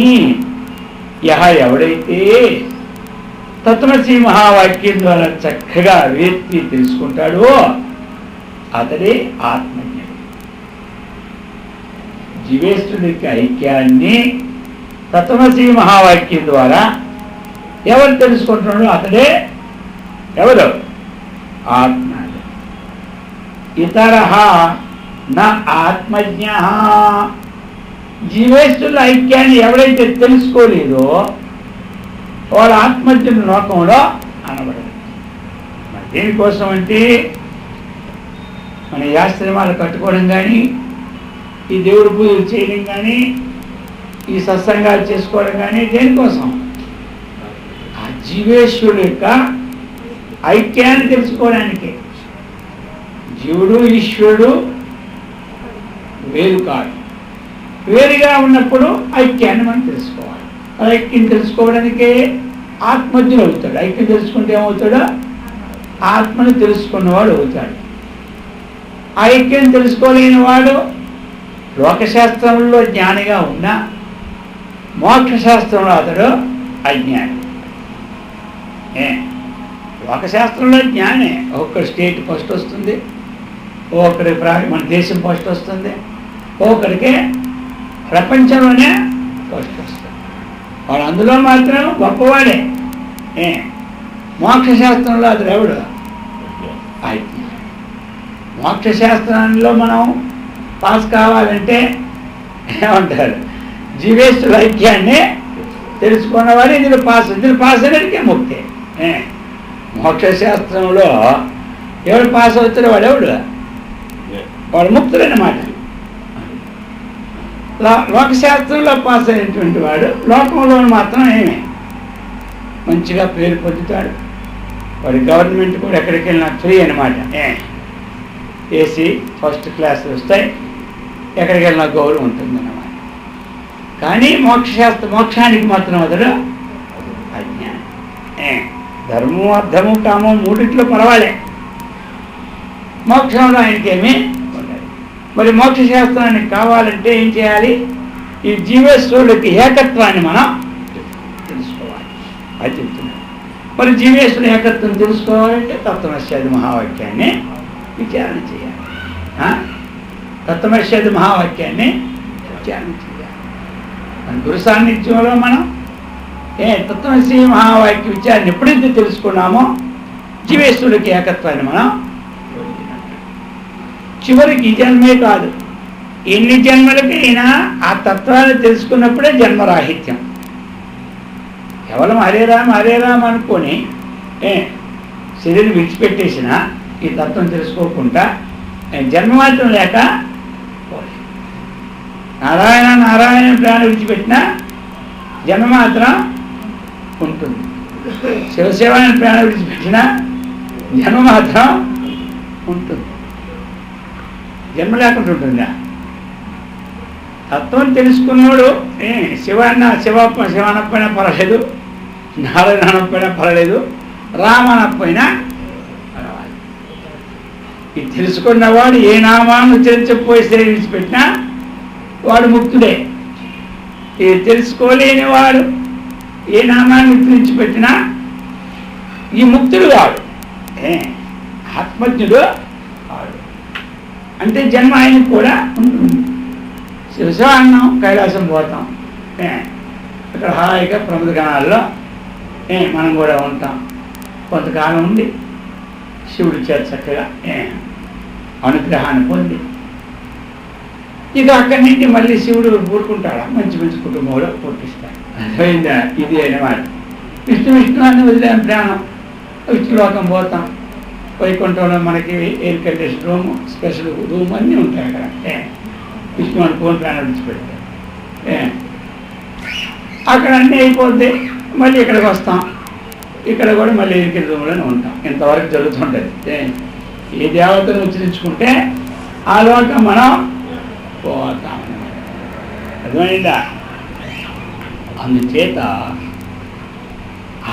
ఎవడైతే తత్వమసి మహావాక్యం ద్వారా చక్కగా వేత్తి తెలుసుకుంటాడో అతడే ఆత్మజ్ఞుడు. జీవేశ్వరుడి యొక్క ఐక్యాన్ని తత్వమసి మహావాక్యం ద్వారా ఎవరు తెలుసుకుంటున్నాడో అతడే ఎవరు? ఆత్మ. ఇతర నా ఆత్మజ్ఞ. జీవేశ్వరుల ఐక్యాన్ని ఎవరైతే తెలుసుకోలేదో వాడు ఆత్మజ్ఞుల లోకంలో అనబడదు. మరి దేనికోసం అంటే మన ఆశ్రమాలు కట్టుకోవడం కానీ, ఈ దేవుడి పూజలు చేయడం కానీ, ఈ సత్సంగాలు చేసుకోవడం కానీ దేనికోసం? ఆ జీవేశ్వరుడు యొక్క ఐక్యాన్ని తెలుసుకోవడానికి. జీవుడు ఈశ్వరుడు వేరు కాదు. వేరుగా ఉన్నప్పుడు ఐక్యాన్ని మనం తెలుసుకోవాలి. ఐక్యం తెలుసుకోవడానికే ఆత్మజ్ఞుడు అవుతాడు. ఐక్యం తెలుసుకుంటే ఏమవుతాడో ఆత్మను తెలుసుకున్నవాడు అవుతాడు. ఐక్యం తెలుసుకోలేని వాడు లోకశాస్త్రంలో జ్ఞానిగా ఉన్నా మోక్షశాస్త్రంలో అతడు అజ్ఞాని. లోకశాస్త్రంలో జ్ఞానే. ఒక్కొక్క స్టేట్ ఫస్ట్ వస్తుంది, ఒక్కొక్కరి మన దేశం ఫస్ట్ వస్తుంది, ఒక్కొక్కరికి ప్రపంచంలోనే ఫస్ట్ వస్తుంది. వాడు అందులో మాత్రం గొప్పవాడే. మోక్షశాస్త్రంలో అతడు ఎవడు? అజ్ఞాని. మోక్షశాస్త్రంలో మనం పాస్ కావాలంటే ఏమంటారు? జీవేశ్వర ఐక్యాన్ని తెలుసుకున్నవాడు ఇందులో పాస్ అనేటికే ముక్తి. మోక్షశాస్త్రంలో ఎవడు పాస్ అవుతాడో వాడు ఎవడు? వాడు ముక్తుడన్నమాట. లోకశాస్త్రంలో పాస్ అయినటువంటి వాడు లోకంలో మాత్రం ఏమే మంచిగా పేరు పొందుతాడు. వాడి గవర్నమెంట్ కూడా ఎక్కడికి వెళ్ళినా ఫ్రీ అనమాట. ఏసీ ఫస్ట్ క్లాస్ వస్తాయి, ఎక్కడికి వెళ్ళినా గౌరవం ఉంటుందన్నమాట. కానీ మోక్షానికి మాత్రం అతడు అజ్ఞానం. ధర్మము అర్థము కామం మూడింట్లో పర్వాలే, మోక్షంలో ఆయనకేమీ ఉండదు. మరి మోక్షశాస్త్రానికి కావాలంటే ఏం చేయాలి? ఈ జీవేశ్వరుడికి ఏకత్వాన్ని మనం తెలుసుకోవాలి. అది చెప్తున్నాను. మరి జీవేశ్వరుడు ఏకత్వం తెలుసుకోవాలంటే తత్వమస్యాది మహావాక్యాన్ని విచారణ చేయాలి. తత్వమస్యాది మహావాక్యాన్ని విచారణ చేయాలి. మన గురు సాన్నిధ్యంలో మనం తత్వమసి మహావాక్య విచారణ ఎప్పుడైతే తెలుసుకున్నామో జీవేశ్వరుడికి ఏకత్వాన్ని మనం చివరికి ఈ జన్మే కాదు, ఎన్ని జన్మలకైనా ఆ తత్వాన్ని తెలుసుకున్నప్పుడే జన్మరాహిత్యం. కేవలం హరే రామ్ అనుకొని శరీరం విడిచిపెట్టేసిన ఈ తత్వం తెలుసుకోకుండా జన్మ మాత్రం లేక నారాయణ ప్రాణం విడిచిపెట్టిన జన్మ మాత్రం ఉంటుంది. శివసేవాన్ని ప్రాణం విడిచిపెట్టిన జన్మ మాత్రం ఉంటుంది. జన్మ లేకుండా ఉంటుందా? తత్వం తెలుసుకున్నాడు శివనప్పైనా పర్వాలేదు, నారాయణ అనకపోయినా పర్వాలేదు, రామ అనకపోయినా పర్వాలేదు. ఇది తెలుసుకున్నవాడు ఏ నామాన్ని ఉచ్చరించకపోయి శరీరం విడిచిపెట్టినా వాడు ముక్తుడే. ఇది తెలుసుకోలేని వాడు ఏ నామాన్ని విడిచిపెట్టినా ఈ ముక్తుడు వాడు. ఆత్మజ్ఞుడు కాడు. అంటే జన్మ ఆయనకు కూడా ఉంటుంది. శివశ అన్నాం, కైలాసం పోతాం, ఇక్కడ హాయిగా ప్రముఖ గణాల్లో మనం కూడా ఉంటాం. కొంతకాలం ఉండి శివుడి చేత చక్కగా అనుగ్రహాన్ని పొంది ఇక అక్కడి నుంచి మళ్ళీ శివుడు ఊరుకుంటాడా, మంచి మంచి కుటుంబంలో పుట్టిస్తాడు. అర్థమైందా? ఇది అయినమాట. విష్ణు అని వదిలేని ప్రాణం, విష్ణులోకం పోతాం. వైకుంఠంలో మనకి air condition room, special room అన్నీ ఉంటాయి అక్కడ. విష్ణు అనుకోని ప్రాణం విడిచిపెడతాడు. అక్కడ అన్నీ అయిపోతే మళ్ళీ ఇక్కడికి వస్తాం. ఇక్కడ కూడా మళ్ళీ ఎయిర్ రూమ్లోనే ఉంటాం. ఇంతవరకు జరుగుతుంటుంది. ఏ దేవతను ఉచ్చరించుకుంటే ఆ లోకం మనం పోతామన్నమాట. అర్థమైందా? అందుచేత ఆ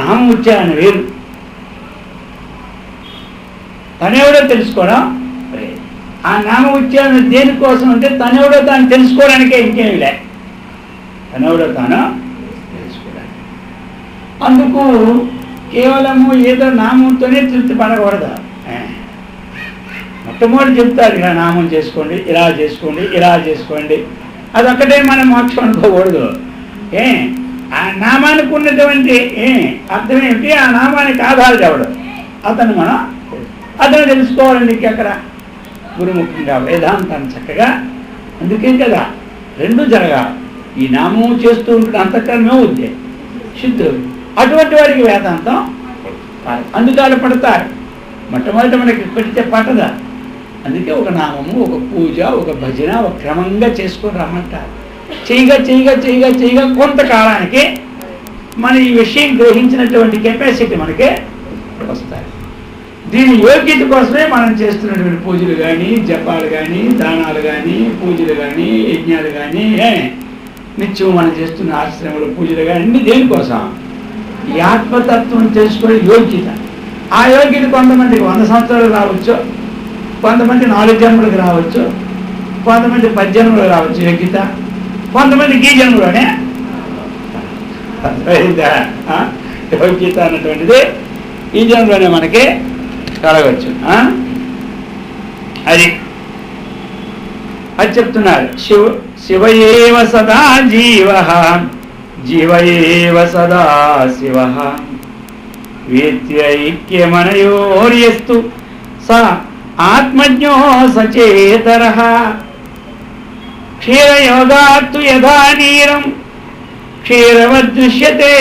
నామం ఉచ్చారణ వేరు, తనెవడో తెలుసుకోవడం. ఆ నామ ఉచ్చారణ దేనికోసం అంటే తనెవడో తాను తెలుసుకోవడానికే, ఇంకేమి లే. తనెవడో తాను తెలుసుకోవడానికి. అందుకు కేవలము ఏదో నామంతోనే తృప్తి పడకూడదు. మొట్టమొదటి చెప్తారు, ఇలా నామం చేసుకోండి, ఇలా చేసుకోండి, ఇలా చేసుకోండి. అదొక్కటే మనం మోక్షం అనుకోకూడదు. ఆ నామానికి ఉన్నటువంటి అర్థం ఏమిటి, ఆ నామానికి ఆధారం ఎవడు, అతను తెలుసుకోవాలండి. అక్కడ గురుముఖంగా వేదాంతాన్ని చక్కగా, అందుకే కదా రెండు జరగాలి. ఈ నామం చేస్తూ ఉంటుంది అంతఃకరణమే ఉంది శుద్ధుడు, అటువంటి వాడికి వేదాంతం అందుకాలు పడతారు. మొట్టమొదటి మనకి పెడితే పట్టదా. అందుకే ఒక నామము, ఒక పూజ, ఒక భజన ఒక క్రమంగా చేసుకొని రమ్మంటారు. చేయగా కొంతకాలానికి మన ఈ విషయం గ్రహించినటువంటి కెపాసిటీ మనకే వస్తాయి. దీని యోగ్యత కోసమే మనం చేస్తున్నటువంటి పూజలు కానీ, జపాలు కానీ, దానాలు కానీ, పూజలు కానీ, యజ్ఞాలు కానీ, నిత్యం మనం చేస్తున్న ఆశ్రమంలో పూజలు కానీ అన్ని దేనికోసం? ఈ ఆత్మతత్వం తెలుసుకునే యోగ్యత. ఆ యోగ్యత కొంతమందికి 100 సంవత్సరాలు రావచ్చు, కొంతమంది 4 జన్మలకు రావచ్చు, కొంతమంది 10 జన్మలకు రావచ్చు యోగ్యత, కొంతమందికి ఈ జన్మలోనే యోగ్యత అన్నటువంటిది ఈ జన్మలోనే మనకి కలగవచ్చు. అది చెప్తున్నారు. శివయేవ సదా జీవ, జీవయేవ సదా శివ, వేద్యైక్యమనయోర్యస్తు స ఆత్మజ్ఞో సచేతరః, క్షీరయోగాత్తు యథా నీరం క్షీరవదృశ్యతే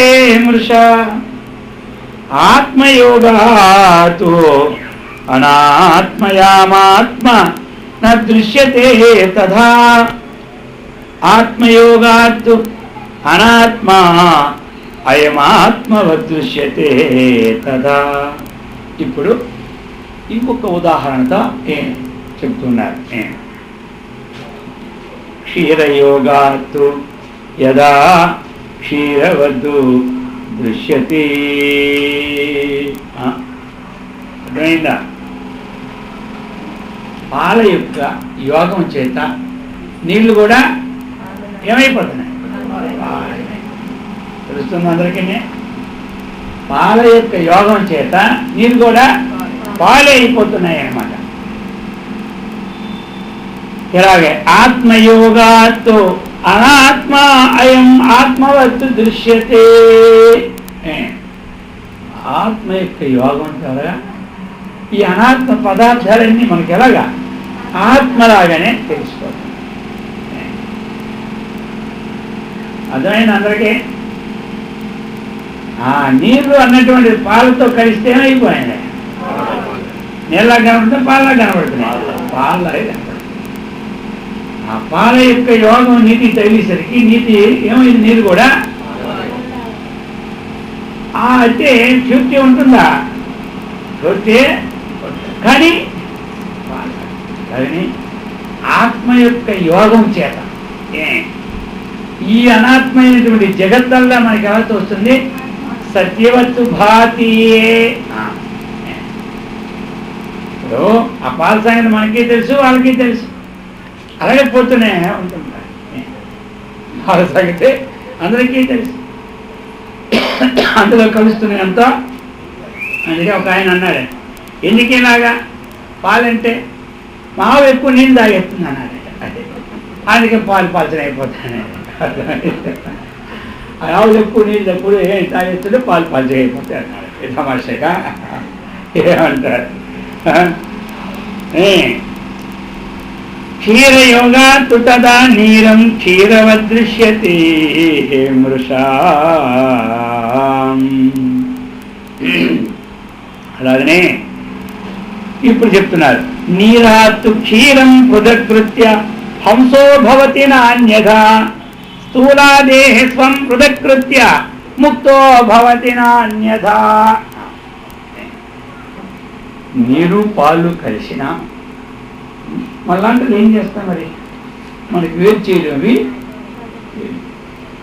మృషా, ఆత్మయోగాత్తు అనాత్మయామాత్మ న దృశ్యతే తథా, ఆత్మయోగాత్తు అనాత్మ అయమాత్మవదృశ్యతే తథా. ఇప్పుడు ఇంకొక ఉదాహరణతో చెప్తున్నారు. క్షీరయోగాత్తు యదా క్షీరవద్దు దృశ్యతే. అర్థమైందా? పాల యొక్క యోగం చేత నీళ్లు కూడా ఏమైపోతున్నాయి? తెలుస్తుంది అందరికీ. పాల యొక్క యోగం చేత నీళ్ళు కూడా పాలే అయిపోతున్నాయి అన్నమాట. ఇలాగే ఆత్మయోగాత్తు అనాత్మ అయం ఆత్మవత్తు దృశ్యతే. ఆత్మ యొక్క యోగం ద్వారా ఈ అనాత్మ పదార్థాలన్నీ మనకి ఎలాగా ఆత్మలాగానే తెలిసిపోతాయి. అర్థమైన అందరికీ? ఆ నీళ్లు అన్నటువంటి పాలతో కలిస్తే ఏమైపోయాయి? నీళ్ళ కనబడుతుంది, పాలలా కనబడుతున్నాయి, పాలలాగే కనబడుతుంది. ఆ పాల యొక్క యోగం నీటి తగిలేసరికి నీటి ఏమైంది? నీరు కూడా అయితే తృప్తి ఉంటుందా? తృప్తి కానీ ఆత్మ యొక్క యోగం చేత ఈ అనాత్మైనటువంటి జగత్తల్లా మనకి ఎవరితో వస్తుంది? సత్యవత్తు భాతియే. ఇప్పుడు ఆ పాల సంగతి మనకి తెలుసు, వాళ్ళకి తెలుసు, అలాగే పోతూనే ఉంటుంటారు. పాల సంగతి అందరికీ తెలుసు, అందులో కలుస్తున్నాయి అంతా అందుకే ఒక ఆయన అన్నాడు, ఎందుకు ఇలాగా పాలంటే మావు ఎక్కువ నీళ్ళు తాగేస్తుంది అన్నాడు. అదే అందుకే పాలు పలచన అయిపోతాను. ఆవులు ఎక్కువ నీళ్ళు ఎప్పుడు ఏం తాగేస్తుంటే పాలు పలచన అయిపోతాయి అన్నాడు. తమాషగా ఏమంటారు? క్షీరయోగా తదా నీరం క్షీరవదృశ్యతే మృషా. అలాగనే ఇప్పుడు చెప్తున్నారు, నీరాత్తు క్షీరం పృథక్కృత్య హంసో భవతి నాన్యథా స్థూలాదేహి స్వం పృథక్కృత్య ముక్తో భవతి నాన్యథా. నీరు పాలు కలిసిన మళ్ళాంటిది ఏం చేస్తాం? మరి మనకి వేరు చేయడం, అవి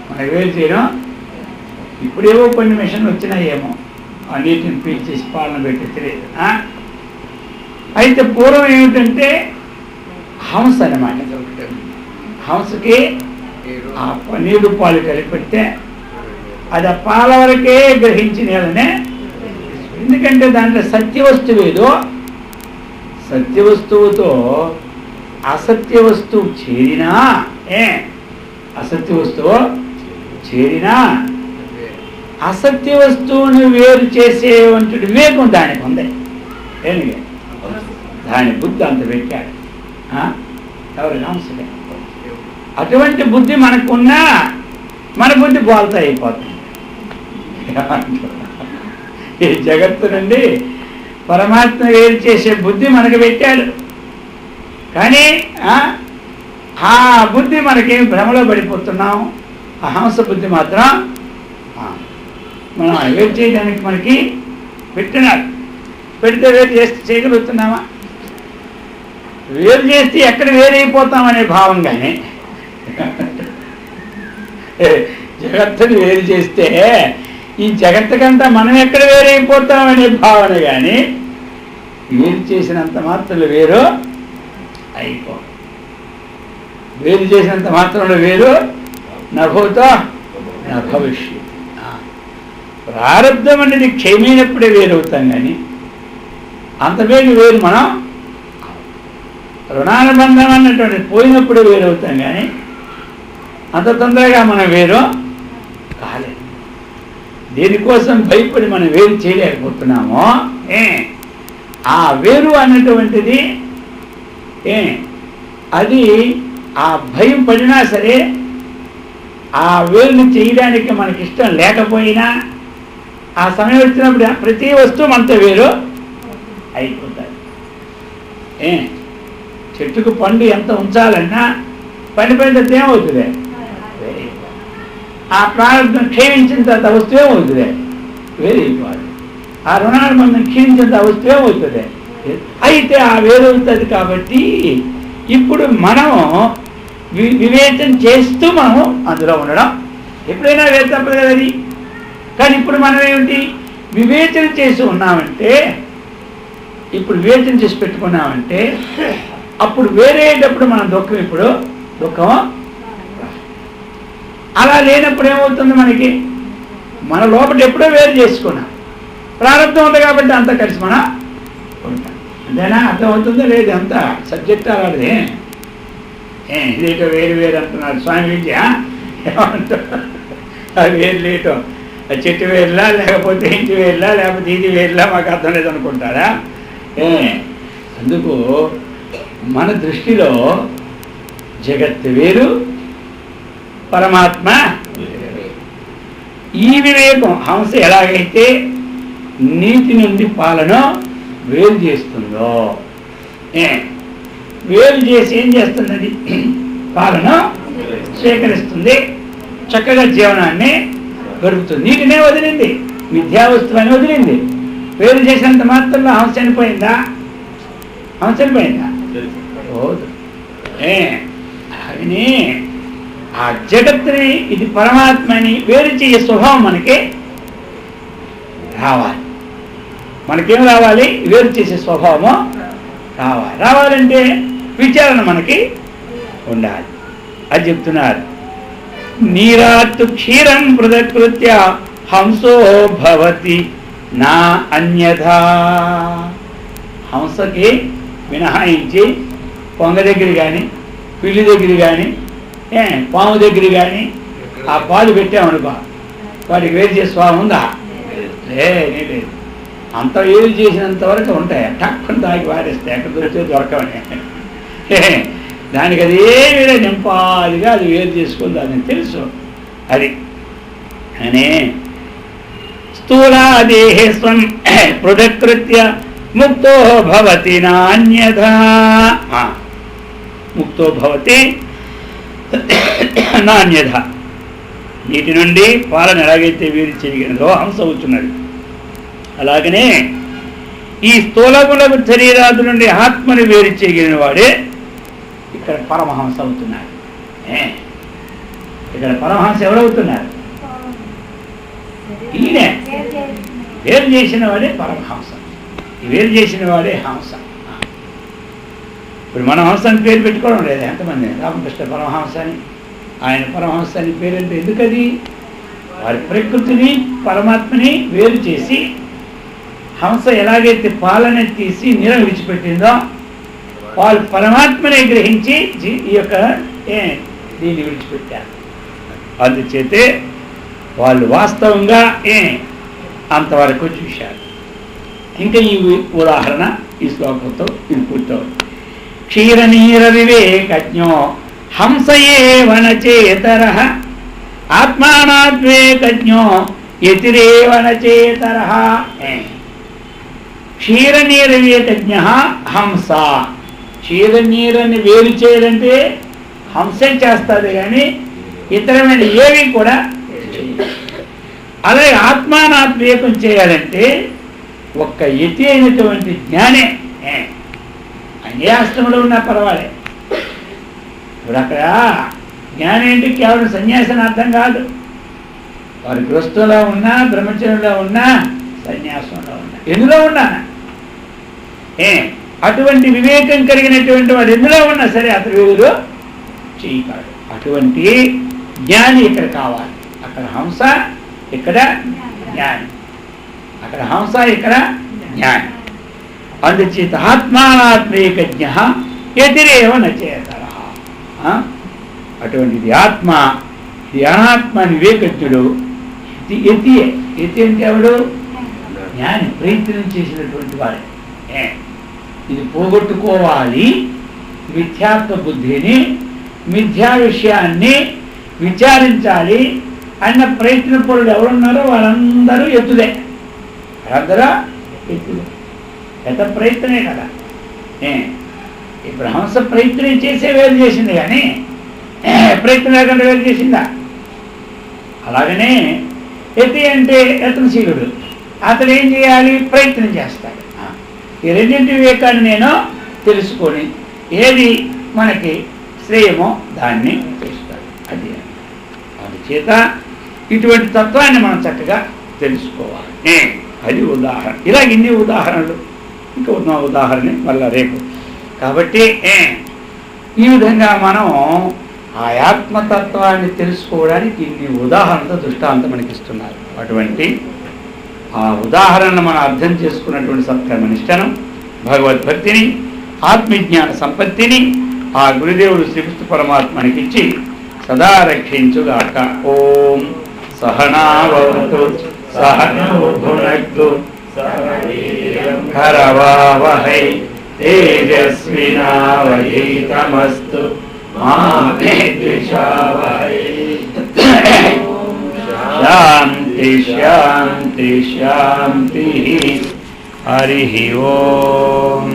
మనకి వేరు చేయడం. ఇప్పుడేవో కొన్ని మిషన్లు వచ్చినాయేమో ఆ నీటిని పీల్చేసి పాలన పెట్టి తెలియదు. అయితే పూర్వం ఏమిటంటే హంస అన్నమాట. హంసకి ఆ నీరు పాలు కలిపి పెడితే అది ఆ పాల వరకే గ్రహించిననే. ఎందుకంటే దాంట్లో సత్యవస్తువు ఏదో, సత్యవస్తువుతో అసత్య వస్తువు చేరినా, అసత్య వస్తువు చేరినా అసత్య వస్తువును వేరు చేసేవంటి వివేకం దానికి ఉంది. ఏమి దాని బుద్ధి అంత పెట్టాడు. ఎవరు? హంసలే. అటువంటి బుద్ధి మనకున్నా మన బుద్ధి బోల్తా అయిపోతుంది. ఈ జగత్తు నుండి పరమాత్మ వేరు చేసే బుద్ధి మనకు పెట్టాడు. కానీ ఆ బుద్ధి మనకి భ్రమలో పడిపోతున్నాం. ఆ హంస బుద్ధి మాత్రం మనం వేరు చేయడానికి మనకి పెట్టినాడు. పెడితే వేరు చేస్తే చేయగలుగుతున్నామా? వేరు చేస్తే ఎక్కడ వేరైపోతామనే భావం. కానీ జగత్తుని వేరు చేస్తే ఈ జగత్తుకంతా మనం ఎక్కడ వేరైపోతామనే భావన. కానీ వేరు చేసినంత మాత్రంలో వేరు అయిపో, వేరు చేసినంత మాత్రంలో వేరు నభూతో నా భవిష్యత్. ప్రారంధం అనేది క్షయమైనప్పుడే వేరవుతాం. కానీ అంత వేరు మనం రుణానుబంధం అన్నటువంటి పోయినప్పుడే వేరవుతాం. కానీ అంత తొందరగా మనం వేరు కాలేదు. దేనికోసం భయపడి మనం వేరు చేయలేకపోతున్నామో ఆ వేరు అన్నటువంటిది అది ఆ భయం పడినా సరే, ఆ వేరుని చేయడానికి మనకి ఇష్టం లేకపోయినా ఆ సమయం వచ్చినప్పుడు ప్రతి వస్తువు మనతో వేరు అయిపోతుంది. చెట్టుకు పండు ఎంత ఉంచాలన్నా పడిపోయిన తర్వాత ఏమవుతుంది? ఆ ప్రారంభం క్షీణించిన తర్వాత వస్తువు ఏమవుతుంది? వేరైపోవాలి. ఆ రుణానుబంధం క్షీణించిన తర్వాత వస్తువు ఏమవుతుంది? అయితే ఆ వేరవుతుంది. కాబట్టి ఇప్పుడు మనం వివేచన చేస్తూ మనం అందులో ఉండడం. ఎప్పుడైనా వేరు తప్పదు కదా అది. కానీ ఇప్పుడు మనం ఏమిటి వివేచన చేసి ఉన్నామంటే, ఇప్పుడు వివేచన చేసి పెట్టుకున్నామంటే అప్పుడు వేరేటప్పుడు మనం దుఃఖం, ఇప్పుడు దుఃఖం. అలా లేనప్పుడు ఏమవుతుంది? మనకి మన లోపల ఎప్పుడో వేరు చేసుకున్నాం. ప్రారంభం ఉంది కాబట్టి అంతా కలిసి మనం ఉంటాం. అంతేనా? అర్థమవుతుందో లేదు? అంతా సబ్జెక్ట్ అలాంటిది. ఇదేటో వేరు వేరు అంటున్నారు స్వామి విద్య. ఏమంటారు? అది వేరు లేటో చెట్టు వేరులా, లేకపోతే ఇంటి వేరులా, లేకపోతే ఇది వేరులా, మాకు అర్థం లేదనుకుంటారా? అందుకు మన దృష్టిలో జగత్తు వేరు, పరమాత్మ. ఈ వివేకం హంస ఎలాగైతే నీటి నుండి పాలను వేరు చేస్తుందో, వేరు చేసి ఏం చేస్తున్నది? పాలను స్వీకరిస్తుంది, చక్కగా జీవనాన్ని గడుపుతుంది. నీటినే వదిలింది, విద్యావస్తువుని వదిలింది. వేరు చేసినంత మాత్రంలో హంస చనిపోయిందా? హంస చనిపోయిందా? పోదు. అని ఆ జగత్తుని ఇది పరమాత్మని వేరు చేసే స్వభావం మనకి రావాలి. మనకేం రావాలి? వేరు చేసే స్వభావము రావాలి. రావాలంటే విచారణ మనకి ఉండాలి. అది చెప్తున్నారు. నీరాత్తు క్షీరం పృథక్కృత్య హంసో భవతి నా అన్యథా. హంసకి మినహాయించి పొంగ దగ్గర కానీ, పిల్లి దగ్గర కానీ, పాము దగ్గర కానీ ఆ పాలు పెట్టామనుకో, వాటికి వేరు చేసే స్వామి ఉందా? లేదు. అంత వేరు చేసినంత వరకు ఉంటాయి. టక్కుని తాగి వారేస్తే ఎక్కడ దొరికితే దొరకవని. దానికి అదేవిధంగా నింపాదిగా అది వేరు చేసుకుంది, అది తెలుసు. అది అనే స్థూలాదేహే స్వం పృథక్కృత్య ముక్తో భవతి నాన్యథా. ముక్తో భవతి నాన్యథా. నీటి నుండి పాలను ఎలాగైతే వేరు చేయగలదో హంస అవుతున్నది, అలాగనే ఈ స్థూలములకు శరీరాదు నుండి ఆత్మని వేరు చేయగలిగిన వాడే ఇక్కడ పరమహంస అవుతున్నారు. ఇక్కడ పరమహంస ఎవరవుతున్నారు? ఈయనే వేరు చేసిన వాడే పరమహంస. ఈ వేరు చేసిన వాడే హంస. ఇప్పుడు మనం హంస అని పేరు పెట్టుకోవడం లేదు. ఎంతమంది రామకృష్ణ పరమహంస అని, ఆయన పరమహంస అని పేరంటే ఎందుకది? వారి ప్రకృతిని పరమాత్మని వేరు చేసి, హంస ఎలాగైతే పాలన తీసి నీళ్ళ విడిచిపెట్టిందో, వాళ్ళు పరమాత్మని గ్రహించి ఈ యొక్క దీన్ని విడిచిపెట్టారు. అందుచేతే వాళ్ళు వాస్తవంగా అంతవరకు చూశారు. ఇంకా ఈ ఉదాహరణ ఈ శ్లోకంతో ఇది పూర్తవుతుంది. క్షీరనీర వివేకజ్ఞో హంసయేవనచేతరః ఆత్మానాద్వేకజ్ఞో యతిరేవనచేతరః. క్షీరనీర వివేకజ్ఞ హంస. క్షీరనీరని వేరు చేయాలంటే హంసం చేస్తుంది, కానీ ఇతరమైన ఏవి కూడా. అలాగే ఆత్మానాద్వేకం చేయాలంటే ఒక్క యతి అయినటువంటి జ్ఞానే. అన్ని ఆశ్రమంలో ఉన్నా పర్వాలే. ఇప్పుడు అక్కడ జ్ఞానం ఏంటి? కేవలం సన్యాసం అర్థం కాదు. వారి గృహస్థులో ఉన్నా, బ్రహ్మచర్యంలో ఉన్నా, సన్యాసంలో ఉన్నా, ఎందులో ఉన్నా అటువంటి వివేకం కలిగినటువంటి వాడు ఎందులో ఉన్నా సరే అతడు వేరు చేయగలడు. అటువంటి జ్ఞాని ఇక్కడ కావాలి. అక్కడ హంస, ఇక్కడ జ్ఞాని. అక్కడ హంస, ఇక్కడ జ్ఞాని. అందుచేత ఆత్మానాత్మేకజ్ఞ యతిరేవ నచేతరః. అటువంటిది ఆత్మ, ఇది అనాత్మ వివేకజ్ఞుడు. యతియే. యతి అంటే ఎవడు? జ్ఞాని, ప్రయత్నం చేసినటువంటి వాడు. ఇది పోగొట్టుకోవాలి. మిథ్యాత్వ బుద్ధిని, మిథ్యా విషయాన్ని విచారించాలి అన్న ప్రయత్నపరులు ఎవరున్నారో వాళ్ళందరూ ఎత్తులే. వాళ్ళందరూ ఎత్తులే. ఎంత ప్రయత్నమే కదా. ఇప్పుడు హంస ప్రయత్నం చేసే వేరు చేసింది, కానీ ప్రయత్నం లేకుండా వేరు చేసిందా? అలాగనే యతి అంటే యత్నశీలుడు. అతను ఏం చేయాలి? ప్రయత్నం చేస్తాడు. ఈ రెండింటి వివేకాన్ని నేను తెలుసుకొని ఏది మనకి శ్రేయమో దాన్ని చేస్తాడు. అది అందుచేత ఇటువంటి తత్వాన్ని మనం చక్కగా తెలుసుకోవాలి. అది ఉదాహరణ. ఇలాగ ఇన్ని ఉదాహరణలు, ఇంకా ఉన్న ఉదాహరణ మళ్ళా రేపు. కాబట్టి ఈ విధంగా మనం ఆ ఆత్మతత్వాన్ని తెలుసుకోవడానికి ఇన్ని ఉదాహరణతో దృష్టాంతం మనకి ఇస్తున్నారు. అటువంటి ఆ ఉదాహరణను మనం అర్థం చేసుకున్నటువంటి సత్కర్మనిష్టనం, భగవద్భక్తిని, ఆత్మజ్ఞాన సంపత్తిని ఆ గురుదేవుడు శ్రీకృష్ణ పరమాత్మనికిచ్చి సదా రక్షించుగాక. ఓం సహనావతు సహనో భునక్తు కరవావహై తేజస్వినావధీతమస్తు మా ద్విషావహై. శాంతి శాంతి శాంతి. హరి ఓం.